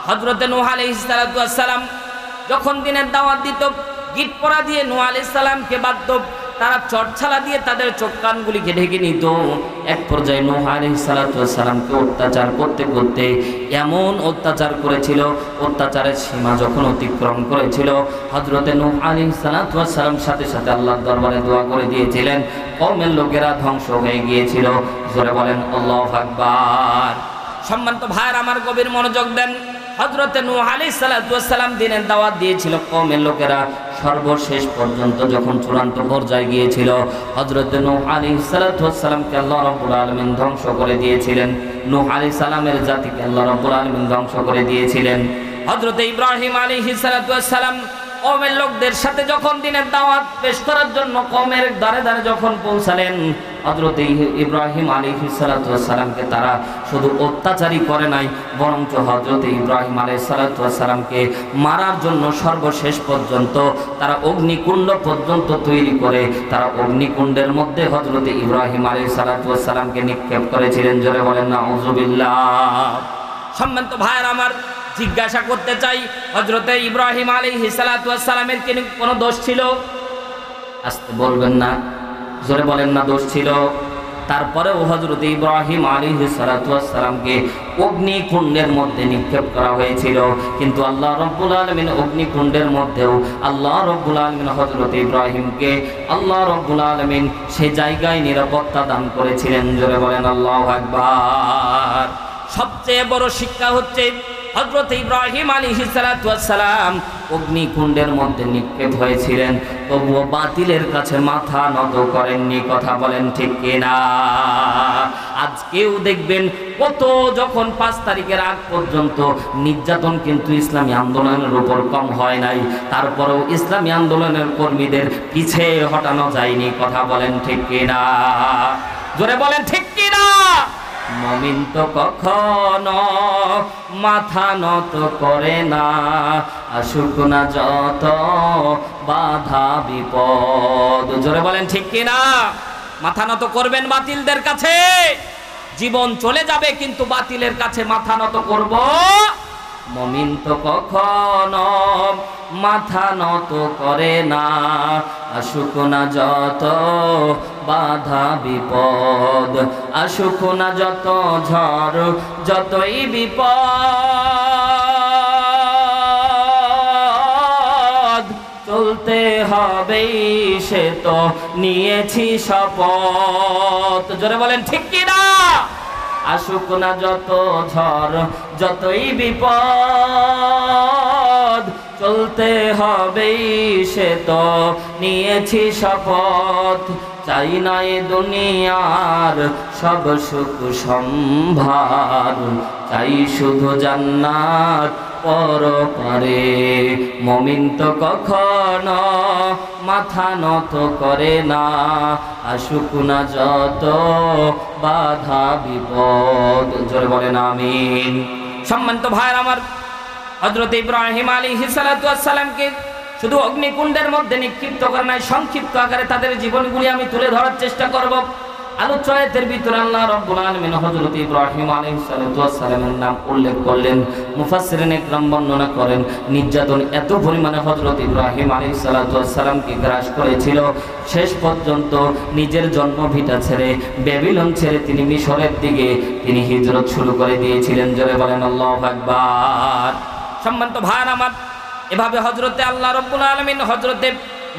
হযরতে নূহ আলাইহিস সালাতু ওয়াস সালাম যখন দ্বীনের দাওয়াত দিত, গিট পরা দিয়ে নূহ আলাইহিস সালামকে বাধ্য, তারা চটছালা দিয়ে তাদের চোখ কানগুলিকে ঢেকে নিত। এক পর্যায়ে নূহ আলাইহিস সালাতু ওয়াস সালামকে অত্যাচার করতে করতে এমন অত্যাচার করেছিল, অত্যাচারের সীমা যখন অতিক্রম করেছিল, হযরতে নূহ আলাইহিস সালাতু ওয়াস সালাম সাথে সাথে আল্লাহর দরবারে দোয়া করে দিয়েছিলেন, কওমের লোকেরা ধ্বংস হয়ে গিয়েছিল। জোরে বলেন আল্লাহু আকবার। সম্মানিত ভাইরা আমার গভীর মনোযোগ দেন। হযরতে নূহ আলাইহিস সালাতু ওয়াস সালাম দ্বীনের দাওয়াত দিয়েছিল, কওমের লোকেরা সর্বশেষ পর্যন্ত যখন চূড়ান্ত পর্যায়ে গিয়েছিল, হযরতে নূহ আলাইহিস সালাতু ওয়াস সালামকে আল্লাহ রাব্বুল আলামিন ধ্বংস করে দিয়েছিলেন। নূহ আলাইহিস সালামের জাতিকে আল্লাহ রাব্বুল আলামিন ধ্বংস করে দিয়েছিলেন। হযরতে ইব্রাহিম আলাইহিস সালাতু ওয়াস সালাম কওমের লোকদের সাথে যখন দ্বীনের দাওয়াত পেশ করার জন্য কওমের দ্বারে দ্বারে যখন পৌঁছালেন, হযরত ইব্রাহিম আলাইহিস সালাতু ওয়াস সালামকে তারা শুধু অত্যাচারই করে নাই, বরঞ্চ হযরত ইব্রাহিম আলাইহিস সালাতু ওয়াস সালামকে মারার জন্য সর্বশেষ পর্যন্ত তারা অগ্নিকুণ্ড পর্যন্ত তৈরি করে তারা অগ্নিকুণ্ডের মধ্যে হযরত ইব্রাহিম আলাইহিস সালাতু ওয়াস সালামকে নিক্ষেপ করেছিলেন। জোরে বলেন নাউযুবিল্লাহ। সম্মানিত ভাইরা আমার, জিজ্ঞাসা করতে চাই, হযরত ইব্রাহিম আলাইহিস সালাতু ওয়াস সালামের কি কোনো দোষ ছিল? আস্তে বলবেন না, জোরে বলেন না দোষ ছিল। তারপরেও হযরত ইব্রাহিম আলাইহিস সালাতু ওয়াস সালামকে অগ্নিকুণ্ডের মধ্যে নিক্ষেপ করা হয়েছিল, কিন্তু আল্লাহ রাব্বুল আলামিন অগ্নিকুণ্ডের মধ্যেও আল্লাহ রাব্বুল আলামিন হযরত ইব্রাহিমকে আল্লাহ রাব্বুল আলামিন সেই জায়গায় নিরাপত্তা দান করেছিলেন। জোরে বলেন আল্লাহু আকবার। সবচেয়ে বড় শিক্ষা হচ্ছে হযরত ইব্রাহিম আলাইহিস সালাতু ওয়াস সালাম অগ্নিকুণ্ডের মধ্যে নিক্ষেপ হয়েছিলেন, তবুও বাতিলের কাছে মাথা নত করেননি। কথা বলেন ঠিক কিনা? আজকেও দেখবেন কত যখন 5 তারিখের আগ পর্যন্ত নির্যাতন কিন্তু ইসলামী আন্দোলনের উপর কম হয় নাই, তারপরেও ইসলামী আন্দোলনের কর্মীদের পিছে হটানো যায়নি। কথা বলেন ঠিক কিনা? জোরে বলেন ঠিক কিনা? মুমিন তো কখনো মাথা নত করে না, আসুক না যত বাধা বিপদ। জোরে বলেন ঠিক কিনা? মাথা নত করবেন বাতিলদের কাছে, জীবন চলে যাবে কিন্তু বাতিলের কাছে মাথা নত করব। মুমিন তো কখনো মাথা নত করে না, আসুক না যত বাধা বিপদ, আসুক না যত ঝড় যতই বিপদ, চলতে হবে সে তো নিয়েছি শপথ। জোরে বলেন ঠিক কিনা? আসুক না যত ঝড় যতই বিপদ, চলতে হবে সে তো নিয়েছি শপথ। চাই না এ দুনিয়ার সব সুখ সম্ভার, চাই শুধু জান্নাত পরপারে। মুমিন তো কখনো মাথা নত করে না, আসুক না যত বাধা বিপদ। জোরে বলেন আমিন। সম্মানিত ভাইরা আমার, হযরত ইব্রাহিম আলাইহিস সালাতু ওয়াস সালামকে শুধু অগ্নিকুণ্ডের মধ্যে নিক্ষিপ্ত করে নাই, সংক্ষিপ্ত আকারে তাদের জীবনগুলি আমি তুলে ধরার চেষ্টা করব। আলোচনার ভিতরে আল্লাহ রাব্বুল আলামিন হযরত ইব্রাহিম আলাইহিস সালাতু ওয়াস সালামের নাম উল্লেখ করলেন। মুফাসসিরিন ইকরাম বর্ণনা করেন, নির্যাতন এত পরিমাণে হযরত ইব্রাহিম আলাইহিস সালাতু ওয়াস সালামকে গ্রাস করেছিল, শেষ পর্যন্ত নিজের জন্মভিটা ছেড়ে ব্যাবিলন ছেড়ে তিনি মিশরের দিকে তিনি হিজরত শুরু করে দিয়েছিলেন। জোরে বলেন আল্লাহু আকবার। সম্মানিত ভাইরা আমার, এভাবে হযরতে আল্লাহ রাব্বুল আলামিন হযরতে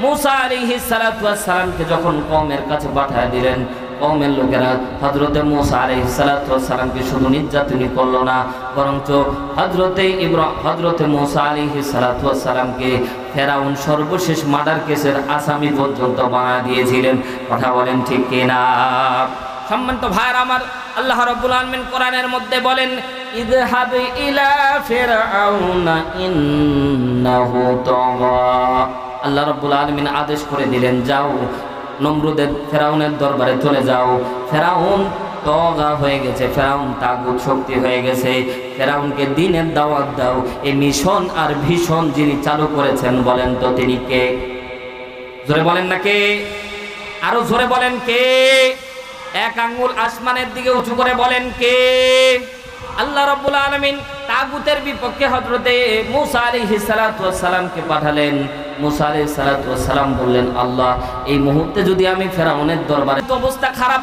মূসা আলাইহিস সালাতু ওয়াস সালামকে যখন কওমের কাছে পাঠিয়ে দিলেন, কওমের লোকেরা হযরতে মূসা আলাইহিস সালাতু ওয়াস সালামকে শুধু নির্যাতনই করলো না, বরঞ্চ হযরতে মূসা আলাইহিস সালাতু ওয়াস সালামকে ফেরাউন সর্বশেষ মার্ডার কেসের আসামি পর্যন্ত বানিয়ে দিয়েছিলেন। কথা বলেন ঠিক কিনা? সম্মানিত ভাইরা আমার, আল্লাহ রাব্বুল আলামিন কোরআনের মধ্যে বলেন, ইযহাব ইলা ফিরআউনা ইন্নাহু তাগা। আল্লাহ রাব্বুল আলামিন আদেশ করে দিলেন, যাও নমরুদের ফেরাউনের দরবারে চলে যাও। ফেরাউন তগা হয়ে গেছে, ফেরাউন তাগুত শক্তি হয়ে গেছে। ফেরাউনকে দিনের দাওয়াত দাও। এই মিশন আর ভীষণ যিনি চালু করেছেন বলেন তো তিনি কে? জোরে বলেন না কে? আরো জোরে বলেন কে? এক আঙ্গুল আসমানের দিকে উঁচু করে বলেন কে? আল্লাহ রাব্বুল আলামিন তাগুতের বিপক্ষে হযরতে মূসা আলাইহিস সালাতু ওয়াস সালামকে পাঠালেন। মূসা আলাইহিস সালাতু ওয়াস সালাম বললেন, আল্লাহ এই মুহূর্তে যদি আমি ফেরাউনের দরবারে, তো অবস্থা খারাপ।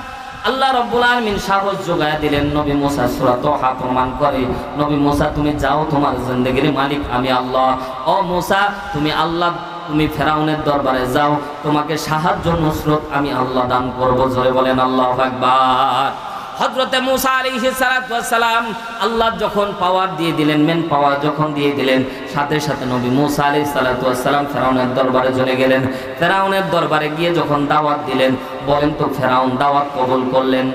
আল্লাহ রাব্বুল আলামিন সাহস যোগায়া দিলেন। নবী মূসা সূরা তাহা প্রমাণ করে, নবী মূসা তুমি যাও, তোমার জিন্দেগীর মালিক আমি আল্লাহ। ও মূসা তুমি আল্লাহ, তুমি ফেরাউনের দরবারে যাও, তোমাকে সাহায্য নুসরত আমি আল্লাহ দান করব। জোরে বলেন আল্লাহু আকবার। হযরতে মূসা আলাইহিস সালাতু ওয়াস সালাম আল্লাহ যখন পাওয়ার দিয়ে দিলেন, মেন পাওয়ার যখন দিয়ে দিলেন, সাথে সাথে নবী মূসা আলাইহিস সালাতু ওয়াস সালাম ফেরাউনের দরবারে চলে গেলেন। ফেরাউনের দরবারে গিয়ে যখন দাওয়াত দিলেন, বলেন তো ফেরাউন দাওয়াত কবুল করলেন?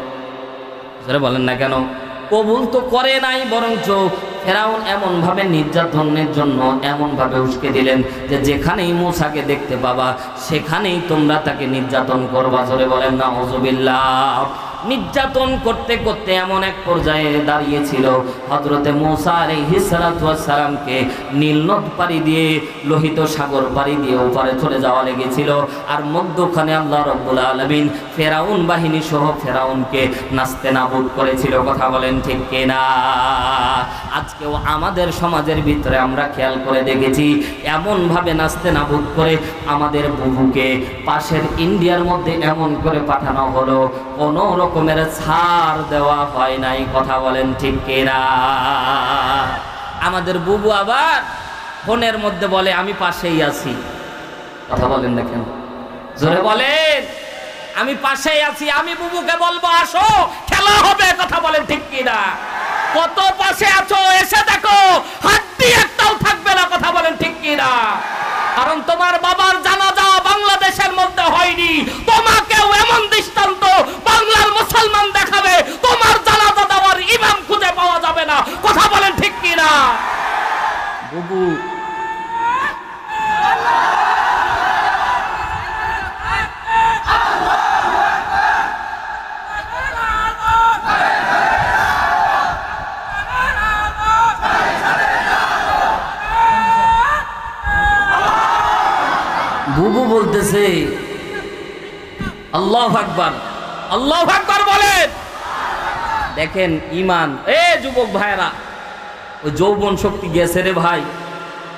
জোরে বলেন না কেন? কবুল তো করে নাই, বরঞ্চ ফেরাউন এমন ভাবে নির্যাতনের জন্য এমন ভাবে উস্কে দিলেন যে যেখানেই মূসাকে দেখতে পাবা সেখানেই তোমরা তাকে নির্যাতন করবা। জোরে বলেন নাউযুবিল্লাহ। নির্যাতন করতে করতে এমন এক পর্যায়ে দাঁড়িয়েছিল হযরতে মূসা আলাইহিস সালাতু ওয়াস সালামকে নীল নদ পাড়ি দিয়ে লোহিত সাগর পাড়ি দিয়ে ওপারে চলে যাওয়া লেগেছিল। আর মধ্যখানে আল্লাহ রাব্বুল আলামিন ফেরাউন বাহিনী সহ ফেরাউনকে নাস্তেনাবুদ করেছিল। কথা বলেন ঠিক কিনা? আজকেও আমাদের সমাজের ভিতরে আমরা খেয়াল করে দেখেছি এমন ভাবে নাস্তেনাবুদ করে আমাদের বুবুকে পাশের ইন্ডিয়ার মধ্যে এমন করে পাঠানো হলো, কোনো রকমের ছাড় দেওয়া হয় নাই। কথা বলেন ঠিক কিনা? আমাদের বুবু আবার ফোনের মধ্যে বলে আমি পাশেই আছি। কথা বলেন না কেন? জোরে বলেন। আমি পাশেই আছি, আমি বুবুকে বলবো আসো খেলা হবে। কথা বলেন ঠিক কিনা? কত পাশে আছো এসে দেখো, হাড্ডি একটাও থাকবে না। কথা বলেন ঠিক কিনা? কারণ তোমার বাবার জানাজা বাংলাদেশের মধ্যে হয়নি, তোমাকেও এমন দৃষ্টান্ত বাংলার মুসলমান দেখাবে তোমার জানাজা দেওয়ার ইমাম খুঁজে পাওয়া যাবে না। কথা বলেন ঠিক কিনা? বুবু বুবু বলতেছে আল্লাহু আকবার, আল্লাহু আকবার বলেন। দেখেন ইমান, যুবক ভাইরা, ওই যৌবন শক্তি গেছে রে ভাই।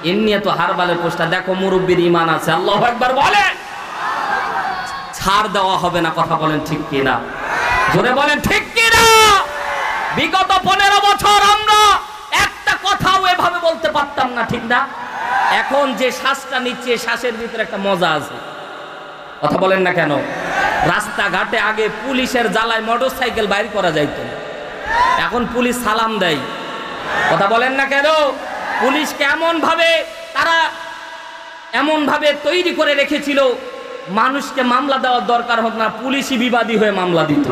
এমনি তো হারবালের পোস্টার দেখো, মুরব্বীর ইমান আছে। আল্লাহু আকবার বলেন। ছাড় দেওয়া হবে না। কথা বলেন ঠিক কিনা? জোরে বলেন ঠিক কিনা? বিগত 15 বছর আমরা একটা কথাও এভাবে বলতে পারতাম না, ঠিক না? এখন যে শ্বাসটা নিচ্ছে শ্বাসের ভিতরে একটা মজা আছে। কথা বলেন না কেন? রাস্তাঘাটে আগে পুলিশের জ্বালায় মোটরসাইকেল বাইর করা যাইত, এখন পুলিশ সালাম দেয়। কথা বলেন না কেন? পুলিশকে এমন ভাবে তৈরি করে রেখেছিল, মানুষকে মামলা দেওয়ার দরকার হতো না, পুলিশই বিবাদী হয়ে মামলা দিত।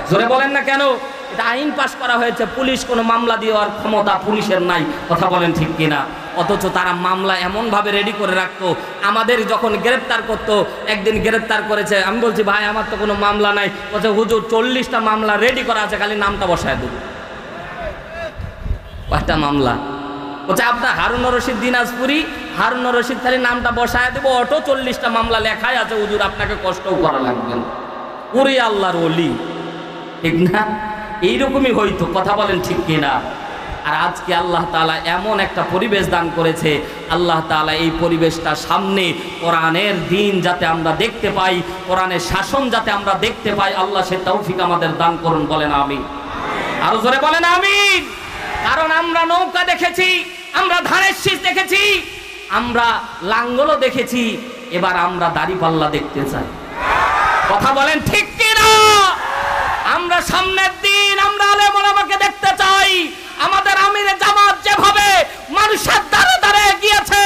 জোরে বলেন না কেন? এটা আইন পাশ করা হয়েছে, পুলিশ কোনো মামলা দেওয়ার ক্ষমতা পুলিশের নাই। কথা বলেন ঠিক কিনা? অথচ তারা মামলা এমন ভাবে রেডি করে রাখতো, আমাদের যখন গ্রেফতার করতো, একদিন গ্রেফতার করেছে, আমি বলছি ভাই আমার তো কোনো মামলা নাই, বলছে হুজুর 40টা মামলা রেডি করা আছে, খালি নামটা বসায় দেবো। কয়টা মামলা? বলছে আপনার হারুনুর রশিদ দিনাজপুরি, হারুনুর রশিদ খালি নামটা বসায় দেবো, অটো 40টা মামলা লেখাই আছে হুজুর, আপনাকে কষ্টও করা লাগবে না। ওরে আল্লাহর ওলি, ঠিক না? এইরকমই হইতো। কথা বলেন ঠিক কিনা? আর আজকে আল্লাহ তাআলা এমন একটা পরিবেশ দান করেছে, আল্লাহ তাআলা এই পরিবেশটা সামনে কোরআনের দিন যাতে আমরা দেখতে পাই, কোরআনের শাসন যাতে আমরা দেখতে পাই, আল্লাহ সে তৌফিক আমাদের দান করুন। বলেন আমিন। আরো জোরে বলেন আমিন। কারণ আমরা নৌকা দেখেছি, আমরা ধানের শীষ দেখেছি, আমরা লাঙ্গলও দেখেছি, এবার আমরা দাড়িপাল্লা দেখতে চাই। কথা বলেন ঠিক কিনা? আমরা সামনের দিন আমরা আলেম ওলামাকে দেখতে চাই। আমাদের আমিরে জামাত যেভাবে মানুষের দ্বারে দ্বারে গিয়েছে,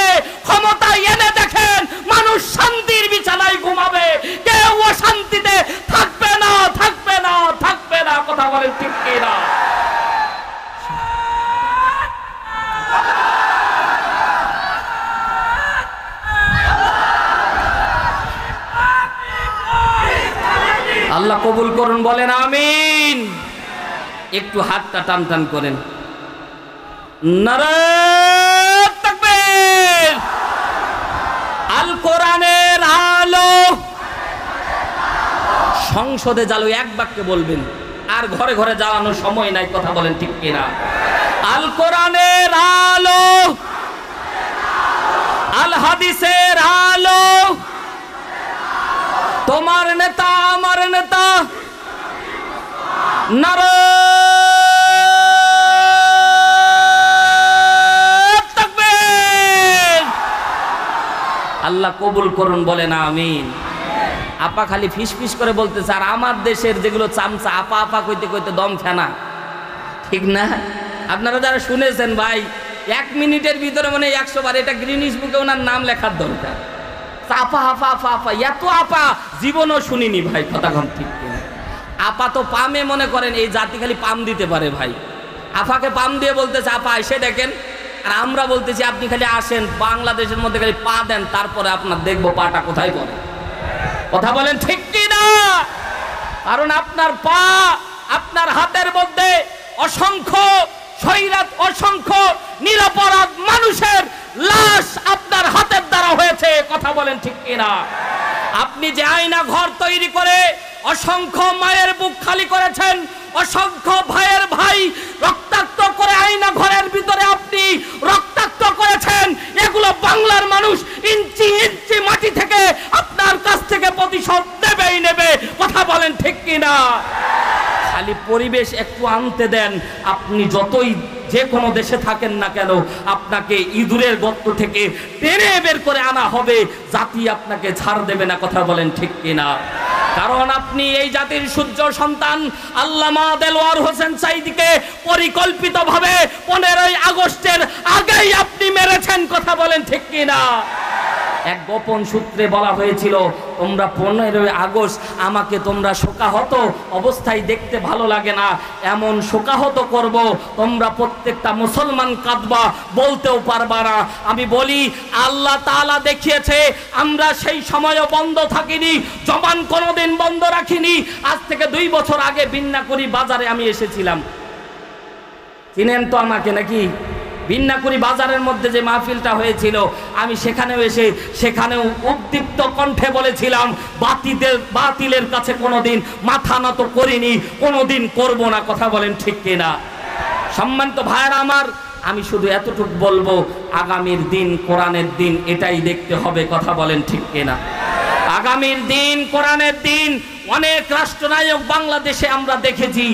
ক্ষমতায় এনে দেখেন মানুষ শান্তির বিছানায় ঘুমাবে, কেউ অশান্তিতে থাকবে না, থাকবে না, থাকবে না। কথা বলেন ঠিক কিনা? আল্লাহ কবুল করুন। বলেন আমিন। একটু হাতটা টান টান করেন। নারায়ে তাকবীর। আল কোরআনের আলো সংসদে জ্বালো, এক বাক্যে বলবেন, আর ঘরে ঘরে জ্বালানোর সময় নাই। কথা বলেন ঠিক কিনা? আল কোরআনের আলো, আল হাদিসের আলো, তোমার নেতা আমার নেতা, নারায়ে তাকবীর। আল্লাহ কবুল করুন। বলেন আমিন। আপা খালি ফিস ফিস করে বলতেছে, আর আমার দেশের যেগুলো চামচা আপা আপা কইতে কইতে দম ফেনা, ঠিক না? আপনারা যারা শুনেছেন ভাই, 1 মিনিটের ভিতরে মানে 100 বার এটা গ্রিনিস বুকে ওনার নাম লেখার দরকার। আপা আপা আপা আপা, এত আপা জীবনও শুনিনি ভাই। কথা কম ঠিক কিনা? আপা তো পামে মনে করেন এই জাতি খালি পাম দিতে পারে ভাই। আফাকে পাম দিয়ে বলতেছে আপা এসে দেখেন, আর আমরা বলতেছি আপনি খালি আসেন, বাংলাদেশের মধ্যে খালি পা দেন, তারপরে আপনার দেখবো পাটা কোথায় পড়ে। কথা বলেন ঠিক কি না? কারণ আপনার পা, আপনার হাতের মধ্যে অসংখ্য শরীরাত, অসংখ্য নিরপরাধ মানুষের লাশ আপনার হাতের দ্বারা হয়েছে। কথা বলেন ঠিক কি না? আপনি যে আয়না ঘর তৈরি করে অসংখ্য মায়ের বুক খালি করেছেন, অসংখ্য ভাইয়ের ভাই রক্তাক্ত করে আয়না ঘরের ভিতরে আপনি রক্তাক্ত করেছেন, এগুলো বাংলার মানুষ ইঞ্চি ইঞ্চি মাটি থেকে আপনার কাছ থেকে প্রতিশোধ নেবেই নেবে। কথা বলেন ঠিক কি না? খালি পরিবেশ একটু আনতে দেন, আপনি যতই যে কোনো দেশে থাকেন না কেন, আপনাকে ইঁদুরের গর্ত থেকে টেনে বের করে আনা হবে, জাতি আপনাকে ছাড় দেবে না। কথা বলেন ঠিক কিনা? কারণ আপনি এই জাতির সূর্য সন্তান আল্লামা দেলোয়ার হোসেন সাঈদীকে পরিকল্পিতভাবে 15ই আগস্টের আগেই আপনি মেরেছেন। কথা বলেন ঠিক কিনা? এক গোপন সূত্রে বলা হয়েছিল, তোমরা 15ই আগস্ট আমাকে তোমরা শোকাহত অবস্থায় দেখতে ভালো লাগে না, এমন শোকাহত করব তোমরা প্রত্যেকটা মুসলমান কাঁদবা, বলতেও পারবা না। আমি বলি আল্লাহ তাআলা দেখিয়েছে, আমরা সেই সময়ও বন্ধ থাকিনি, জবান কোনোদিন বন্ধ রাখিনি। আজ থেকে 2 বছর আগে বিন্নাকুড়ি বাজারে আমি এসেছিলাম, চিনেন তো আমাকে নাকি? বিন্নাকুড়ি বাজারের মধ্যে যে মাহফিলটা হয়েছিল, আমি সেখানেও এসে সেখানেও উদ্দীপ্ত কণ্ঠে বলেছিলাম, বাতিলের কাছে কোনোদিন মাথা নত করিনি, কোনোদিন করব না। কথা বলেন ঠিক কিনা? সম্মানিত ভাইরা আমার, আমি শুধু এতটুকু বলবো, আগামীর দিন কোরআনের দিন, এটাই দেখতে হবে। কথা বলেন ঠিক কিনা? আগামীর দিন কোরআনের দিন। অনেক রাষ্ট্রনায়ক বাংলাদেশে আমরা দেখেছি,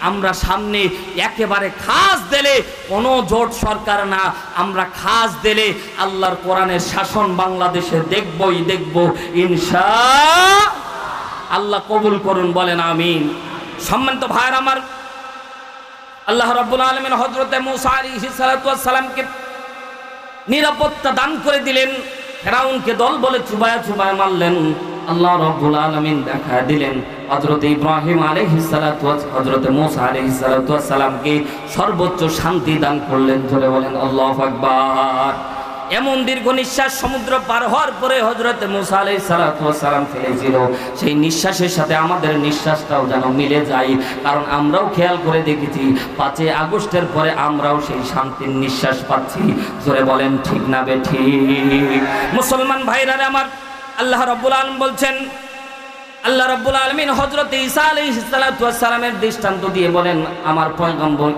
আমরা সামনে একেবারে খাস দিলে কোনো জোট সরকার না, আমরা খাস দিলে আল্লাহর কোরআনের শাসন বাংলাদেশে দেখবই দেখব ইনশাআল্লাহ। কবুল করুন, বলেন আমিন। সম্মানিত ভাইরা আমার, আল্লাহ রাব্বুল আলামিন হযরতে মূসা আলাইহিস সালাতু ওয়াস সালামকে নিরাপত্তা দান করে দিলেন, ফেরাউনকে দল বলে চুবায়া চুবায়া মারলেন। আল্লাহ রাব্বুল আলামিন দেখা দিলেন হযরত ইব্রাহিম আলাইহিস সালাতু ওয়াস হযরত মূসা আলাইহিস সালাতু ওয়াস সালামকে সর্বোচ্চ শান্তি দান করলেন। জোরে বলেন আল্লাহু আকবার। এমন দীর্ঘ নিঃশ্বাস সমুদ্র পার হওয়ার পরে হযরত মূসা আলাইহিস সালাতু ওয়াস সালাম ফেলেছিল, সেই নিঃশ্বাসের সাথে আমাদের নিঃশ্বাসটাও যেন মিলে যায়। কারণ আমরাও খেয়াল করে দেখেছি, 5ই আগস্টের পরে আমরাও সেই শান্তির নিঃশ্বাস পাচ্ছি। জোরে বলেন ঠিক না বেঠিক? মুসলমান ভাইরা আমার, আল্লাহ রাব্বুল আলামিন বলছেন, আল্লাহ রাব্বুল আলামিন হযরত ঈসা আলাইহিস সালাতু ওয়াস সালামের দৃষ্টান্ত দিয়ে বলেন, আমার পয়গম্বর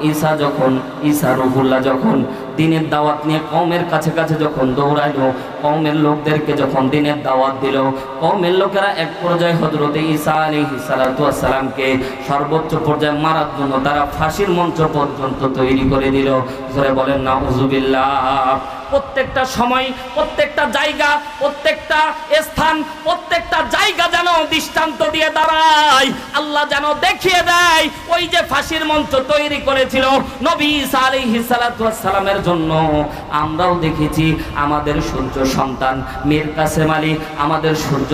ঈসা রূহুল্লাহ যখন দিনের দাওয়াত নিয়ে কওমের কাছে কাছে যখন দৌড়াইলো, কওমের লোকদেরকে যখন দিনের দাওয়াত দিল, কওমের লোকেরা এক পর্যায়ে হযরত ঈসা আলাইহিস সালাতু ওয়াস সালামকে সর্বোচ্চ পর্যায়ে মারার জন্য তারা ফাঁসির মঞ্চ পর্যন্ত তৈরি করে দিল। জোরে বলেন নাউযুবিল্লাহ। প্রত্যেকটা সময়, প্রত্যেকটা জায়গা, প্রত্যেকটা স্থান, প্রত্যেকটা জায়গা যেন দৃষ্টান্ত দিয়ে দাঁড়ায়, আল্লাহ যেন দেখিয়ে দেয়। ওই যে ফাঁসির মঞ্চ তৈরি করেছিল নবী ঈসা আলাইহিস সালাতু ওয়াস সালামের জন্য, আমরাও দেখেছি আমাদের সূর্য সন্তান মীর কাসেম আলী, আমাদের সূর্য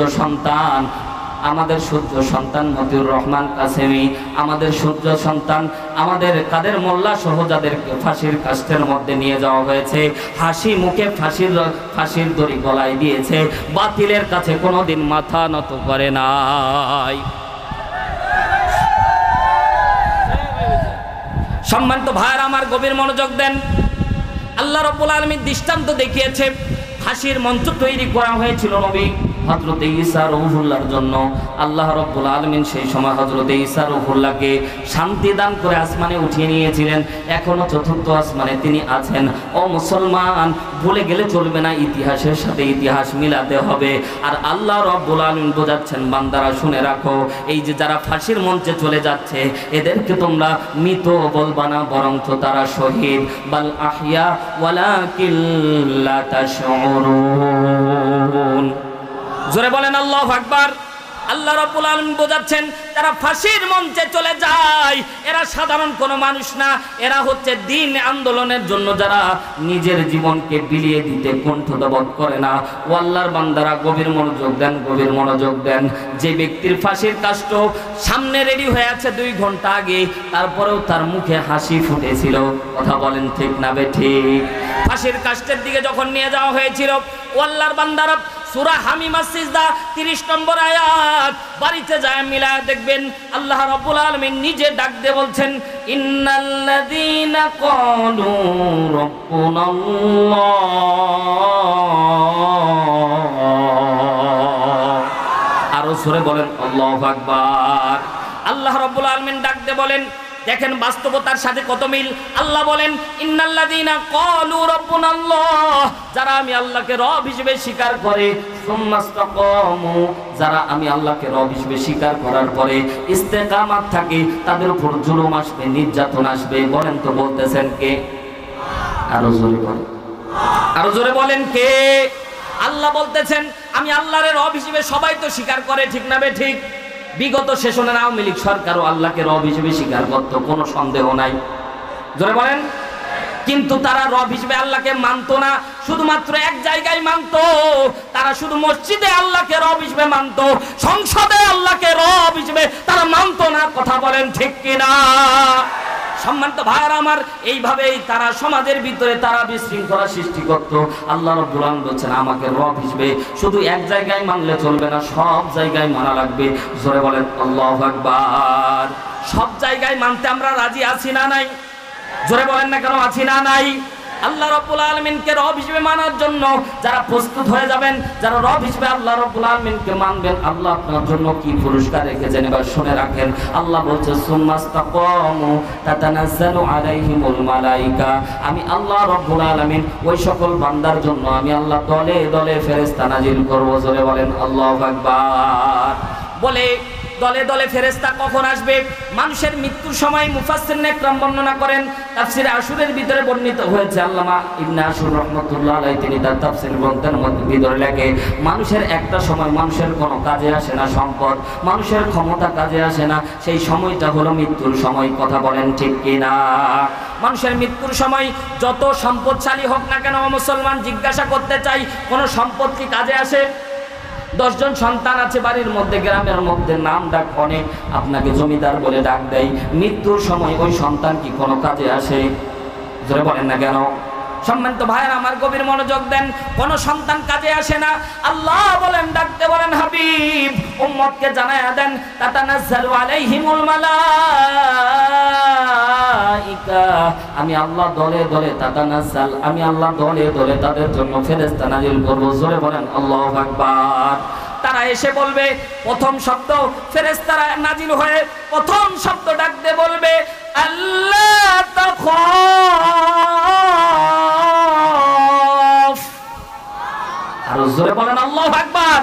সন্তান মতিউর রহমান কাসেমি, আমাদের সূর্য সন্তান আমাদের কাদের মোল্লা সহ যাদেরকে ফাঁসির কাষ্ঠের মধ্যে নিয়ে যাওয়া হয়েছে, হাসি মুখে ফাঁসির দড়ি গলায় দিয়েছে, বাতিলের কাছে কোনোদিন মাথা নত করে নাই। সম্মানিত ভাইরা আমার, গভীর মনোযোগ দেন। আল্লাহ রাব্বুল আলামিন দৃষ্টান্ত দেখিয়েছে, ফাঁসির মঞ্চ তৈরি করা হয়েছিল নবী হযরত ঈসা রূহুল্লাহর জন্য। আল্লাহ রাব্বুল আলামিন সেই সময় হযরত ঈসা রূহুল্লাহকে শান্তি দান করে আসমানে উঠিয়ে নিয়েছিলেন। এখনো 4র্থ আসমানে তিনি আছেন। ও মুসলমান, ভুলে গেলে চলবে না, ইতিহাসের সাথে ইতিহাস মিলাতে হবে। আর আল্লাহ রাব্বুল আলামিন বোঝাচ্ছেন, বান্দারা শুনে রাখো, এই যে যারা ফাঁসির মঞ্চে চলে যাচ্ছে, এদেরকে তোমরা মৃত বলবা না, বরঞ্চ তারা শহীদ। বাল আহইয়া ওয়ালাকিন লা তাশউরুন। জোরে বলেন আল্লাহু আকবার। আল্লাহ রাব্বুল আলামিন বোঝাচ্ছেন যারা ফাঁসির মঞ্চে চলে যায় এরা সাধারণ কোনো মানুষ না, এরা হচ্ছে দ্বীন আন্দোলনের জন্য যারা নিজের জীবনকে বিলিয়ে দিতে কুণ্ঠিতবোধ করে না। ও আল্লাহর বান্দারা গভীর মনোযোগ দেন, গভীর মনোযোগ দেন। যে ব্যক্তির ফাঁসির কাষ্ঠ সামনে রেডি হয়ে আছে 2 ঘন্টা আগে, তারপরেও তার মুখে হাসি ফুটেছিল, কথা বলেন ঠিক না বেঠিক? ফাঁসির কাষ্ঠের দিকে যখন নিয়ে যাওয়া হয়েছিল, ও আল্লাহর বান্দারা সূরা হামিমা সিজদা 30 নম্বর আয়াত বাড়িতে যায় মিলায় দেখবেন আল্লাহ রাব্বুল আলামিন নিজে ডাক দিয়ে বলছেন, ইন্নাল্লাযীনা ক্বালু রাব্বুনাল্লাহ। আরো জোরে বলেন আল্লাহু আকবার। আল্লাহ রাব্বুল আলামিন ডাক দিয়ে বলেন, দেখেন বাস্তবতার সাথে কত মিল। আল্লাহ বলেন, ইন্নাল্লাযীনা ক্বালু রাব্বুনাল্লাহ, যারা আমি আল্লাহকে রব হিসেবে স্বীকার করে, সুম্মাস্তাকামু, যারা আমি আল্লাহকে রব হিসেবে স্বীকার করার পরে ইস্তেকামাত থাকে, তাদের উপর জুলুম আসবে, নির্যাতন আসবে। বলেন তো বলতেছেন কে? আরো জোরে বলেন, আরো জোরে বলেন কে? আল্লাহ বলতেছেন আমি আল্লাহর রব হিসেবে, সবাই তো স্বীকার করে, ঠিক না বে ঠিক? বিগত সেশনের আওয়ামী লীগ সরকারও আল্লাহকে রব হিসেবে স্বীকার করত, কোনো সন্দেহ নাই। জোরে বলেন। কিন্তু তারা রব হিসেবে আল্লাহকে মানতো না, শুধুমাত্র এক জায়গায় মানতো, তারা শুধু মসজিদে আল্লাহকে রব হিসেবে মানতো, সংসদে আল্লাহকে রব হিসেবে তারা মানতো না, কথা বলেন ঠিক কিনা? সম্মানিত ভাইরা আমার, এইভাবেই তারা সমাজের ভিতরে তারা বিশৃঙ্খলা সৃষ্টি করত। আল্লাহ রাব্বুল আলামিন বলেন আমাকে রব হিসেবে শুধু এক জায়গায় মানলে চলবে না, সব জায়গায় মানা লাগবে। জোরে বলেন আল্লাহু আকবার। সব জায়গায় মানতে আমরা রাজি আছি না নাই? জোরে বলেন না কেন, আছি না নাই? আল্লাহ রাব্বুল আলামিনকে রব হিসেবে মানার জন্য যারা প্রস্তুত হয়ে যাবেন, যারা রব হিসেবে আল্লাহ রাব্বুল আলামিনকে মানবেন, আল্লাহ আপনার জন্য কি পুরস্কার রেখেছেন এবার শুনে রাখেন। আল্লাহ বলছে, সুম্মাস্তাকামু তাতানাজ্জালু আলাইহিমুল মালাইকা, আমি আল্লাহ রাব্বুল আলামিন ওই সকল বান্দার জন্য আমি আল্লাহ দলে দলে ফেরেশতা নাজিল করব। জোরে বলেন আল্লাহু আকবার। বলে দলে দলে ফেরেশতা কখন আসবে? মানুষের মৃত্যুর সময়। মুফাসসিরিন ইকরাম বর্ণনা করেন, তাফসীরে আশুরের ভিতরে বর্ণিত হয়েছে, আল্লামা ইবনে আশুর রাহমাতুল্লাহ আলাইহি তিনি তার তাফসীর গ্রন্থের মধ্যে ভিতরে লেখে, মানুষের একটা সময় মানুষের কোনো কাজে আসে না সম্পদ, মানুষের ক্ষমতা কাজে আসে না, সেই সময়টা হলো মৃত্যুর সময়। কথা বলেন ঠিক কিনা? মানুষের মৃত্যুর সময় যত সম্পদশালী হোক না কেন, মুসলমান জিজ্ঞাসা করতে চাই, কোনো সম্পদ কি কাজে আসে? 10 জন সন্তান আছে বাড়ির মধ্যে, গ্রামের মধ্যে নাম ডাক অনেক, আপনাকে জমিদার বলে ডাক দেয়, মৃত্যুর সময় ওই সন্তান কি কোনো কাজে আসে? জোরে বলেন না কেন? সম্মানিত ভাইয়েরা আমার, গভীর মনোযোগ দেন, কোন সন্তান কাজে আসে না। আল্লাহ বলেন, ডাকতে বলেন, হাবিব উম্মতকে জানায়া দেন, তাতানাজ্জালু আলাইহিমুল মালাইকা, আমি আল্লাহ দলে দলে, তাতানাজ্জাল, আমি আল্লাহ দলে দলে তাদের জন্য ফেরেশতা নাজিল করব। জোরে বলেন আল্লাহু আকবার। তারা এসে বলবে, প্রথম শব্দ ফেরেশতারা নাজিল হয়ে প্রথম শব্দ ডাকতে বলবে, আল্লাহ তাখাফ। আর জোরে বলেন আল্লাহু আকবার।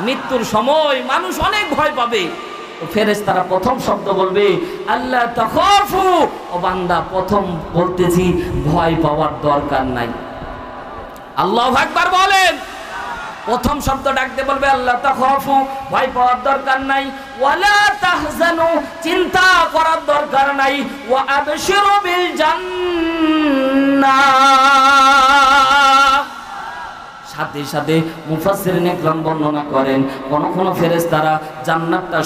মৃত্যুর সময় মানুষ অনেক ভয় পাবে, ফেরেশতারা প্রথম শব্দ বলবে আল্লাহ তাখাফু। ও বান্দা, প্রথম বলতেছি ভয় পাওয়ার দরকার নাই। আল্লাহু আকবার বলেন। প্রথম শব্দ ডাকতে বলবে আল্লাহ তাখাফু, ভয় পাওয়ার দরকার নাই। ওয়ালা তাহজানু, চিন্তা করার দরকার নাই। ওয়া আবশিরু বিল জান্নাহ। সাথে সাথে মুফাসসিরিন ইকরাম বর্ণনা করেন, কোন কোন ফেরেশতারা জান্নাতটা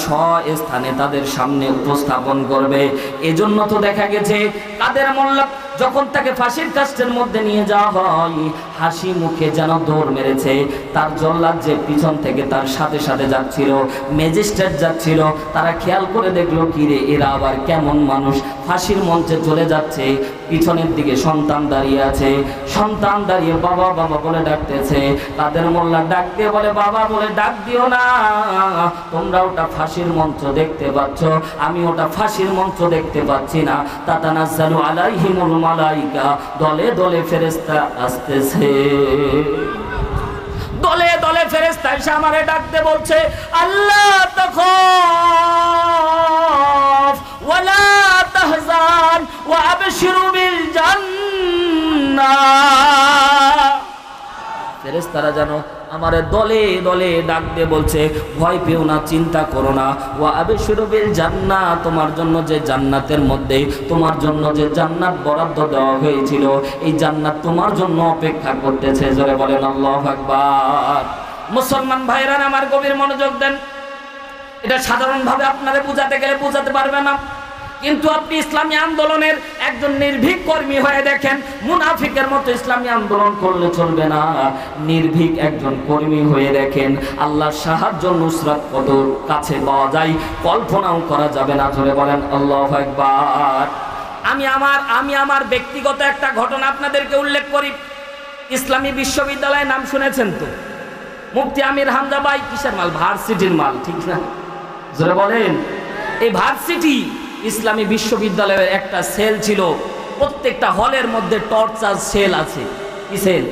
স্থানে তাদের সামনে উপস্থাপন করবে। এজন্য তো দেখা গেছে কাদের মোল্লা যখন তাকে ফাঁসির কাষ্ঠের মধ্যে নিয়ে যাওয়া হয়, হাসি মুখে যেন দৌড় মেরেছে। তার জল্লাদ যে পিছন থেকে তার সাথে সাথে যাচ্ছিল, ম্যাজিস্ট্রেট যাচ্ছিল, তারা খেয়াল করে দেখলো, কিরে এরা আবার কেমন মানুষ, ফাঁসির মঞ্চে চলে যাচ্ছে, পিছনের দিকে সন্তান দাঁড়িয়ে আছে, সন্তান দাঁড়িয়ে বাবা বাবা বলে ডাকতেছে। তাদের মোল্লা ডাক দিয়ে বলে, বাবা বলে ডাক দিও না, তোমরা ওটা ফাঁসির মঞ্চ দেখতে পাচ্ছ, আমি ওটা ফাঁসির মঞ্চ দেখতে পাচ্ছি না। তাতানাজ্জালু আলাইহিমুল মালাইকা, দলে দলে ফেরেশতা আসতেছে, দলে দলে ফেরেশতা এসে আমারে ডাকতে বলছে, আল্লাহ তাখাফ ওয়ালা তাহজান ওয়া আবশিরু বিল জান্নাহ। ফেরেশতারা যেন আমারে দলে দলে ডাক দিয়ে বলছে, ভয় পেও না, চিন্তা করো না, ওয়া আবশিরু বিল জান্নাহ, তোমার জন্য যে জান্নাতের মধ্যে তোমার জন্য যে জান্নাত বরাদ্দ দেওয়া হয়েছিল, এই জান্নাত তোমার জন্য অপেক্ষা করতেছে। জোরে বলেন আল্লাহু আকবার। মুসলমান ভাইরা আমার গভীর মনোযোগ দেন। এটা সাধারণভাবে আপনারে বুঝাতে গেলে বুঝাতে পারবে না, কিন্তু আপনি ইসলামী আন্দোলনের একজন নির্ভীক কর্মী হয়ে দেখেন, মুনাফিকের মতো ইসলামী আন্দোলন করলে চলবে না। নির্ভীক একজন কর্মী হয়ে দেখেন, আল্লাহর সাহায্য নুসরাত কত কাছে পাওয়া যায় কল্পনাও করা যাবে না। জোরে বলেন আল্লাহু আকবার। আমি আমার ব্যক্তিগত একটা ঘটনা আপনাদেরকে উল্লেখ করি। ইসলামী বিশ্ববিদ্যালয়ের নাম শুনেছেন তো? মুফতি আমির হামজা ভাই কিসের মাল? ভার্সিটির মাল, ঠিক না? জোরে বলেন। এই ভার্সিটি ইসলামী বিশ্ববিদ্যালয়ের একটা সেল ছিল, প্রত্যেকটা হলের মধ্যে টর্চার সেল আছে। কি সেল?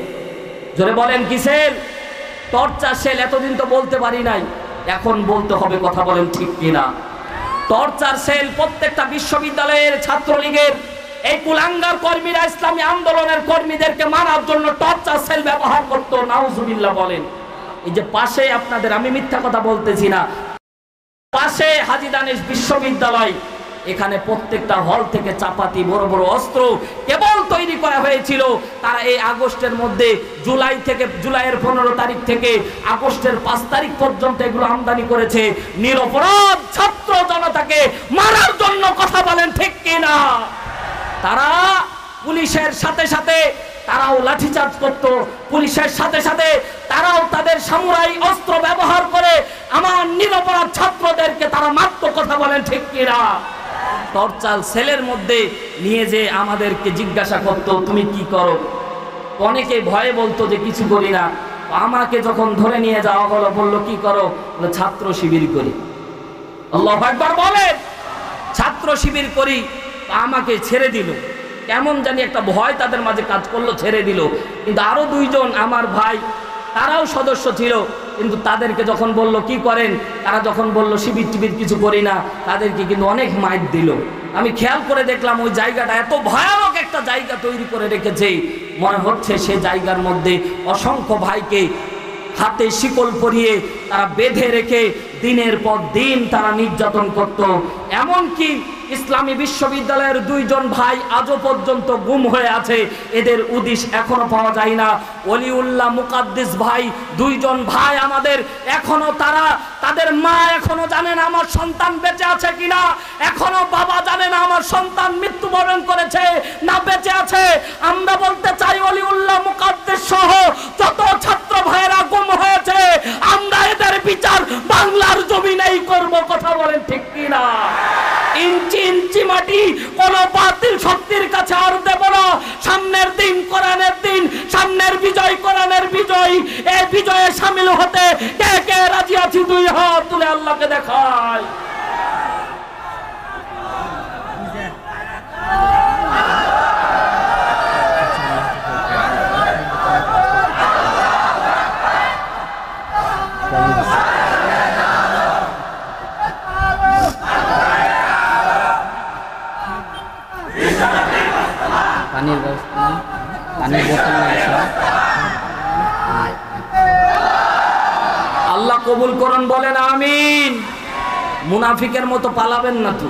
জোরে বলেন কি সেল? Torture sell. এতদিন তো বলতে পারি নাই, এখন বলতে হবে, কথা বলেন ঠিক কিনা? টর্চার সেল প্রত্যেকটা বিশ্ববিদ্যালয়ের ছাত্রলীগের এই কুলাঙ্গার কর্মীরা ইসলামী আন্দোলনের কর্মীদেরকে মারার জন্য টর্চার সেল ব্যবহার করতো। নাউজুবিল্লাহ বলেন। এই যে পাশে আপনাদের, আমি মিথ্যা কথা বলতেছি না, পাশে হাজী দানেশ বিশ্ববিদ্যালয়, এখানে প্রত্যেকটা হল থেকে চাপাতি বড় বড় অস্ত্র কেবল তৈরি করা হয়েছিল। তারা এই আগস্টের মধ্যে জুলাইয়ের 15 তারিখ থেকে আগস্টের 5 তারিখ পর্যন্ত এগুলো আমদানি করেছে নিরপরাধ ছাত্র জনতাকে মারার জন্য। কথা বলেন ঠিক কিনা? তারা পুলিশের সাথে সাথে তারাও লাঠিচার্জ করত, পুলিশের সাথে সাথে তারাও তাদের সামুরাই অস্ত্র ব্যবহার করে আমার নিরপরাধ ছাত্রদেরকে তারা মারত। কথা বলেন ঠিক কিনা? টর্চার সেলের মধ্যে নিয়ে যে আমাদেরকে জিজ্ঞাসা করত, তুমি কি করো? অনেকে ভয়ে বলতো যে কিছু করি না। আমাকে যখন ধরে নিয়ে যাওয়া হলো, বললো কি করো? ছাত্র শিবির করি। আল্লাহু আকবার বলেন। ছাত্র শিবির করি। আমাকে ছেড়ে দিল। কেমন জানি একটা ভয় তাদের মাঝে কাজ করলো, ছেড়ে দিল। কিন্তু আরো 2 জন আমার ভাই, তারাও সদস্য ছিল, কিন্তু তাদেরকে যখন বলল কি করেন, তারা যখন বলল শিবির টিবির কিছু করি না, তাদেরকে কিন্তু অনেক মাইর দিল। আমি খেয়াল করে দেখলাম ওই জায়গাটা এত ভয়ানক একটা জায়গা তৈরি করে রেখেছে, মনে হচ্ছে সে জায়গার মধ্যে অসংখ্য ভাইকে হাতে শিকল পরিয়ে তারা বেঁধে রেখে দিনের পর দিন তারা নির্যাতন করত। এমনকি ইসলামী বিশ্ববিদ্যালয়ের 2 জন ভাই আজও পর্যন্ত গুম হয়ে আছে, এদের উদিশ এখনো পাওয়া যায় না। ওলিউল্লাহ মুকাদ্দিস ভাই, 2 জন ভাই আমাদের, এখনো তাদের মা এখনো জানে না আমার সন্তান বেঁচে আছে কিনা, এখনো বাবা জানে না আমার সন্তান মৃত্যুবরণ করেছে না বেঁচে আছে। আমরা বলতে চাই, ওলিউল্লাহ মুকাদ্দিস সহ যত ছাত্র ভাইয়েরা গুম হয়েছে, আমরা এদের বিচার বাংলার জমিনেই করব। কথা বলেন ঠিক কিনা? ইঞ্চি ইঞ্চি মাটি কোন বাতিল শক্তির কাছে আর দেব না। সামনের দিন কোরআনের দিন, সামনের বিজয় কোরআনের বিজয়। এই বিজয়ে শামিল হতে কে কে রাজি আছি? 2 হাত তুলে আল্লাহকে দেখায়। পানির ব্যবস্থা, পানির বোতল আল্লাহ কবুল করুন, বলেন আমিন। মুনাফিকের মতো পালাবেন না, তো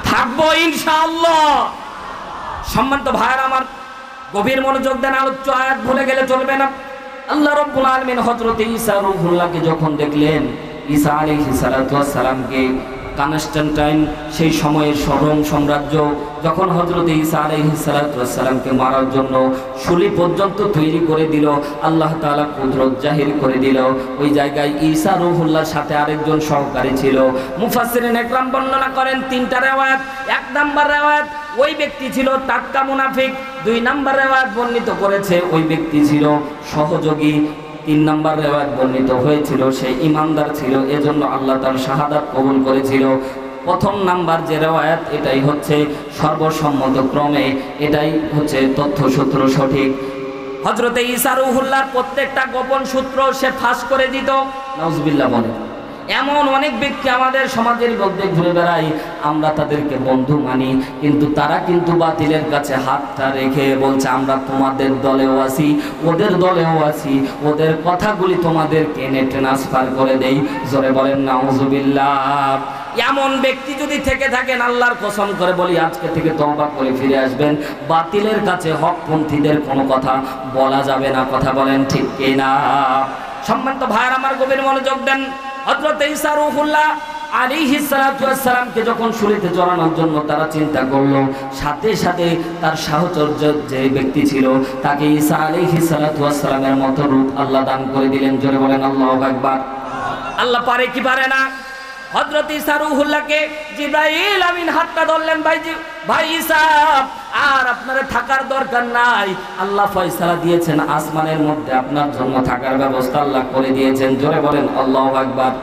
থাকবো ইনশাআল্লাহ। সম্মানিত ভাইরা আমার, গভীর মনোযোগ দেন। আলোচ্য আয়াত ভুলে গেলে চলবে না। আল্লাহ রাব্বুল আলামিন হযরত ঈসা রূহুল্লাহকে যখন দেখলেন, ঈসা আলাইহিস সালাতু ওয়াস সালামকে কনস্ট্যান্টাইন, সেই সময়ের রোম সাম্রাজ্য, যখন হযরত ঈসা আলাইহিস সালাতু ওয়াস সালামকে মারার জন্য শুলি পর্যন্ত তৈরি করে দিল, আল্লাহ তাআলা কুদরত জাহির করে দিল। ওই জায়গায় ঈসা রূহুল্লাহর সাথে আরেকজন সহকারী ছিল। মুফাসসিরিন একরাম বর্ণনা করেন 3টা রিওয়ায়াত। 1 নাম্বার রিওয়ায়াত, ওই ব্যক্তি ছিল টাটকা মুনাফিক। 2 নাম্বার রিওয়ায়াত বর্ণিত করেছে ওই ব্যক্তি ছিল সহযোগী। 3 নাম্বার রিওয়ায়াত বর্ণিত হয়েছিল সে ইমানদার ছিল, এজন্য আল্লাহ তার শাহাদাত কবুল করেছিল। 1 নাম্বার যে রিওয়ায়াত, এটাই হচ্ছে সর্বসম্মত ক্রমে, এটাই হচ্ছে তথ্যসূত্র সঠিক। হযরতে ঈসা রূহুল্লাহর প্রত্যেকটা গোপন সূত্র সে ফাঁস করে দিত। নাউজুবিল্লাহ বলে। এমন অনেক ব্যক্তি আমাদের সমাজের মধ্যে ঘুরে বেড়ায়, আমরা তাদেরকে বন্ধু মানি, কিন্তু তারা কিন্তু বাতিলের কাছে হাতটা রেখে বলছে আমরা তোমাদের দলেও আছি, ওদের দলেও আছি, ওদের কথাগুলি তোমাদেরকে এনে ট্রান্সফার করে দেই। জোরে বলেন নাউজুবিল্লাহ। এমন ব্যক্তি যদি থেকে থাকেন, আল্লাহর কসম করে বলি আজকে থেকে তওবা করে ফিরে আসবেন। বাতিলের কাছে হকপন্থীদের কোনো কথা বলা যাবে না। কথা বলেন ঠিক কিনা? সম্মানিত ভাইয়ের আমার, গভীর মনোযোগ দেন। হযরত ঈসা রূহুল্লাহ আলাইহিস সালাতু ওয়াস সালামকে যখন শুলিতে চড়ানোর জন্য তারা চিন্তা করলো, সাথে সাথে তার সাহচর্য যে ব্যক্তি ছিল তাকে ঈসা আলাইহিস সালাতু ওয়াস সালামের মতো রূপ আল্লাহ দান করে দিলেন। জোরে বলেন আল্লাহু আকবার। আল্লাহ পারে কি পারে না? হযরত ঈসা রূহুল্লাহকে জিবরাইল আমিন হাতটা ধরলেন, ভাই ঈসা আর আপনার থাকার দরকার নাই, আল্লাহ ফয়সালা দিয়েছেন আসমানের মধ্যে আপনার জন্য থাকার ব্যবস্থা আল্লাহ করে দিয়েছেন। জোরে বলেন আল্লাহু আকবার।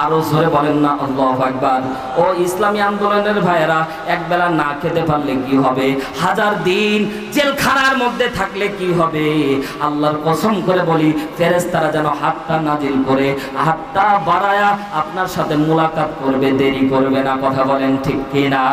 আরো জোরে বলেন না আল্লাহু আকবার। ও ইসলামী আন্দোলনের ভাইয়েরা, একবেলা না খেতে পারলে কি হবে? 1000 দিন জেলখানার মধ্যে থাকলে কি হবে? আল্লাহর কসম করে বলি, ফেরেশতারা যেন হাতটা নাজিল করে, হাতটা বাড়ায়া আপনার সাথে মুলাকাত করবে, দেরি করবে না। কথা বলেন ঠিক কিনা?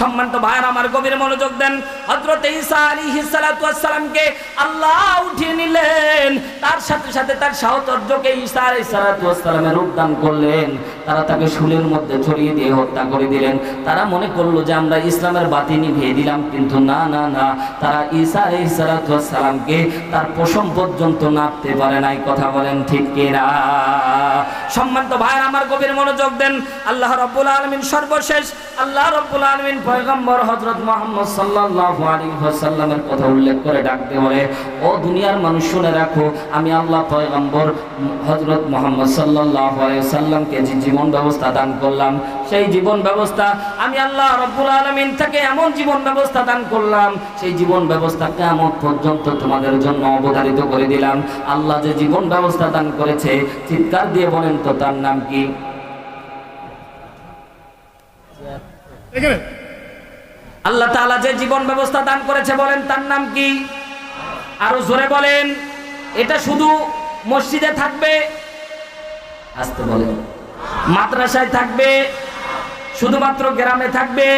সম্মানিত ভাইয়েরা আমার, গভীর মনোযোগ দেন। হযরত ঈসা আলাইহিস সালাতু ওয়াস সালামকে আল্লাহ উঠিয়ে নিলেন, তার সাথে সাথে তার সাহচর্যকে ঈসা আলাইহিস সালাতু ওয়াস সালামের রূপ দান করলেন। তারা তাকে শুলের মধ্যে ছড়িয়ে দিয়ে হত্যা করে দিলেন। তারা মনে করলো যে আমরা ইসলামের বাতি নিভিয়ে দিলাম, কিন্তু না না না, তারা ঈসা আলাইহিস সালাতু ওয়াস সালামকে তার পশম পর্যন্ত নাড়তে পারে নাই। কথা বলেন ঠিক কিনা? সম্মানিত ভাইয়েরা আমার, গভীর মনোযোগ দেন। আল্লাহ রাব্বুল আলামিন সর্বশেষ আল্লাহ রাব্বুল আলামিন পয়গম্বর হযরত মুহাম্মদ সাল্লাল্লাহু আলাইহি ওয়াসাল্লামের কথা উল্লেখ করে ডাকতে বলে, ও দুনিয়ার মানুষ শুনে রাখো, আমি আল্লাহ পয়গম্বর হযরত মুহাম্মদ সাল্লাল্লাহু আলাইহি ওয়াসাল্লামকে যে জীবন ব্যবস্থা দান করলাম, সেই জীবন ব্যবস্থা আমি আল্লাহ রাব্বুল আলামিন থেকে এমন জীবন ব্যবস্থা দান করলাম, সেই জীবন ব্যবস্থা কিয়ামত পর্যন্ত তোমাদের জন্য অবধারিত করে দিলাম। আল্লাহ যে জীবন ব্যবস্থা দান করেছে, চিৎকার দিয়ে বলেন তো তার নাম কি? আল্লাহ তাআলা যে জীবন ব্যবস্থা দান করেছে, বলেন তার নাম কি? আরো জোরে বলেন। এটা শুধু মসজিদে থাকবে? আস্তে বলেন। মাদ্রাসায় থাকবে? শুধুমাত্র গ্রামে থাকবে?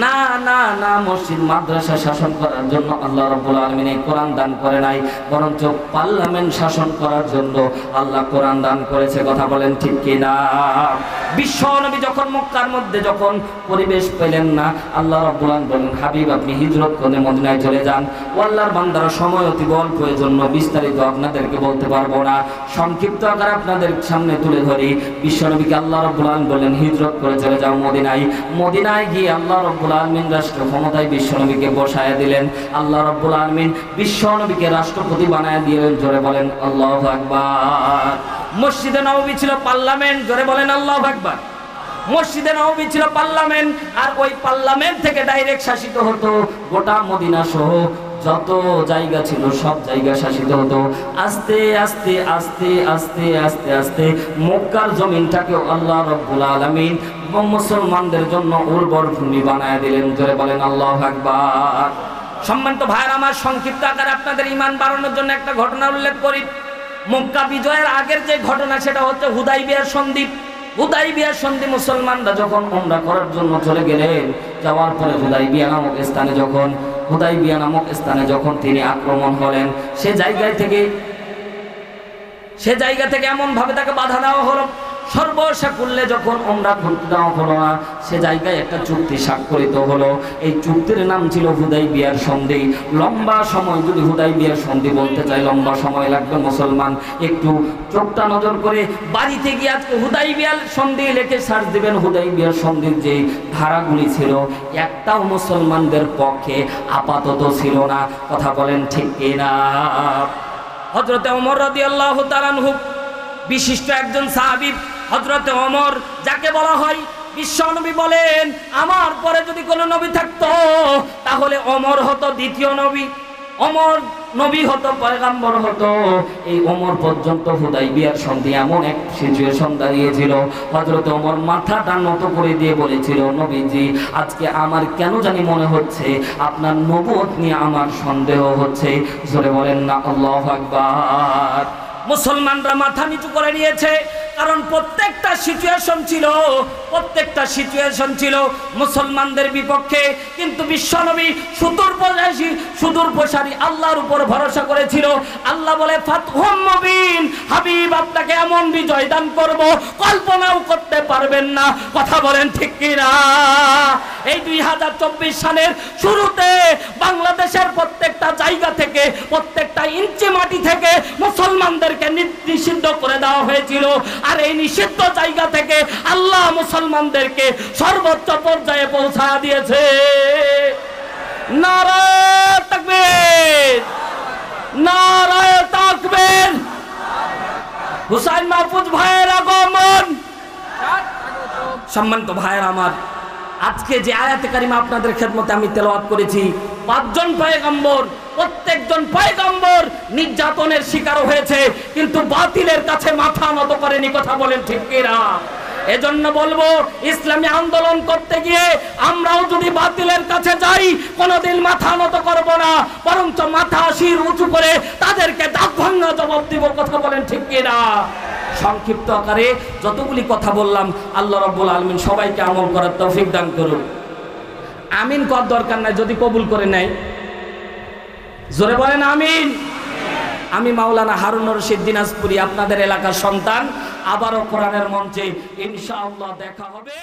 না না না, মসজিদ মাদ্রাসা শাসন করার জন্য আল্লাহ রাব্বুল আলামিন এই কোরআন দান করে নাই, বরঞ্চ পার্লামেন্ট শাসন করার জন্য আল্লাহ কোরআন দান করেছে। কথা বলেন ঠিক কিনা? বিশ্ব নবী যখন মক্কার মধ্যে যখন পরিবেশ পেলেন না, আল্লাহ রাব্বুল আলামিন বলেন, হাবিব আপনি হিজরত করে মদিনায় চলে যান। ও আল্লাহর বান্দারা, সময় অতি অল্প, জন্য বিস্তারিত আপনাদেরকে বলতে পারবো না, সংক্ষিপ্ত আকারে আপনাদের সামনে তুলে ধরি। বিশ্ব নবীকে আল্লাহ রাব্বুল আলামিন বলেন হিজরত করে চলে যাও মদিনায়। মদিনায় গিয়ে আল্লাহ রাব্বুল আলামিন রাষ্ট্র ক্ষমতায় বিশ্ব নবীকে বসায় দিলেন। আল্লাহ রাব্বুল আলামিন বিশ্ব নবীকে রাষ্ট্রপতি বানায় দিলেন। জোরে বলেন আল্লাহু আকবার। মসজিদে নববী ছিল পার্লামেন্ট। জোরে বলেন আল্লাহু আকবার। মসজিদে নববী ছিল পার্লামেন্ট, আর ওই পার্লামেন্ট থেকে ডাইরেক্ট শাসিত হতো গোটা মদিনা সহ যত জায়গা ছিল সব জায়গা শাসিত হতো। আস্তে আস্তে আস্তে আস্তে আস্তে আস্তে মক্কার জমিনটাকে আল্লাহ রাব্বুল আলামিন মুসলমানদের জন্য উর্বর ভূমি বানায় দিলেন। জোরে বলেন আল্লাহু আকবার। সম্মানিত ভাইরা আমার, সংক্ষিপ্ত আকারে আপনাদের ঈমান বাড়ানোর জন্য একটা ঘটনা উল্লেখ করি। মক্কা বিজয়ের আগের যে ঘটনা, সেটা হচ্ছে হুদাইবিয়ার সন্ধি। হুদাইবিয়ার সন্ধি মুসলমানরা যখন উমরা করার জন্য চলে গেলেন, যাওয়ার পরে হুদাইবিয়া নামক স্থানে যখন তিনি আক্রমণ হলেন, সে জায়গা থেকে এমন ভাবে তাকে বাধা দেওয়া হলো, সর্বসাকুল্যে যখন উমরা করতে দেওয়া হলো না, সে জায়গায় একটা চুক্তি স্বাক্ষরিত হলো। এই চুক্তির নাম ছিল হুদাইবিয়ার সন্ধি। লম্বা সময়, যদি হুদাইবিয়ার সন্ধি বলতে চাই লম্বা সময় লাগবে, মুসলমান একটু চোখটা নজর করে বাড়িতে গিয়ে আজকে হুদাইবিয়ার সন্ধি লিখে সার্চ দিবেন। হুদাইবিয়ার সন্ধির যে ধারাগুলি ছিল, একটাও মুসলমানদের পক্ষে আপাতত ছিল না। কথা বলেন ঠিক কিনা? হযরতে ওমর রাদিয়াল্লাহু তাআলা আনহু, বিশিষ্ট একজন সাহাবী হযরতে ওমর, যাকে বলা হয় বিশ্বনবী বলেন, আমার পরে যদি কোনো নবী থাকতো তাহলে ওমর হতো দ্বিতীয় নবী, ওমর নবী হতো, পয়গম্বর হতো। এই ওমর পর্যন্ত হুদাইবিয়ার সন্ধি এমন এক সিচুয়েশন দাঁড়িয়েছিল, হযরত ওমর মাথাটা নত করে দিয়ে বলেছিল, নবীজি আজকে আমার কেন জানি মনে হচ্ছে আপনার নবুয়ত নিয়ে আমার সন্দেহ হচ্ছে। জোরে বলেন না আল্লাহু আকবার। মুসলমানরা মাথা নিচু করে নিয়েছে। কারণ প্রত্যেকটা সিচুয়েশন ছিল মুসলমানদের বিপক্ষে। কিন্তু বিশ্বনবী সুদূর প্রসারী আল্লাহর উপর ভরসা করেছিল। আল্লাহ বলে ফাতহুম মুবিন, হাবিব আপনাকে এমন বিজয় দান করব কল্পনাও করতে পারবেন না। কথা বলেন ঠিক কিনা? এই 2024 সালের শুরুতে বাংলাদেশের প্রত্যেকটা জায়গা থেকে, প্রত্যেকটা ইঞ্চি মাটি থেকে মুসলমানদেরকে নিষিদ্ধ করে দেওয়া হয়েছিল। আর এই নিষিদ্ধ জায়গা থেকে আল্লাহ মুসলমানদেরকে সর্বোচ্চ পর্যায়ে পৌঁছা দিয়েছে। নারায়ে তাকবীর, নারায়ে তাকবীর। হুসাইন মাহফুজ ভাইয়ের আগমন। সম্মানিত ভাইয়ের আমার, আজকে যে আয়াতে কারিমা আপনাদের খেদমতে আমি তেলাওয়াত করেছি, 5 জন পয়গম্বর, প্রত্যেকজন পয়গম্বর নির্যাতনের শিকার হয়েছে, কিন্তু বাতিলের কাছে মাথা নত করেনি। কথা বলেন ঠিক কিনা? এজন্য বলবো, ইসলামী আন্দোলন করতে গিয়ে আমরাও যদি বাতিলের কাছে যাই কোনোদিন মাথা নত করব না, বরঞ্চ মাথা শির উঁচু করে তাদেরকে দাঁত ভাঙা জবাব দিব। কথা বলেন ঠিক কিনা? সংক্ষিপ্ত আকারে যতগুলি কথা বললাম, আল্লাহ রাব্বুল আলামিন সবাইকে আমল করার তৌফিক দান করুন। আমিন করার দরকার নাই, যদি কবুল করে নেয় জোরে বলেন আমিন। আমি মাওলানা হারুন রশিদ দিনাজপুরি, আপনাদের এলাকার সন্তান। আবারও কোরআনের মঞ্চে ইনশাআল্লাহ দেখা হবে।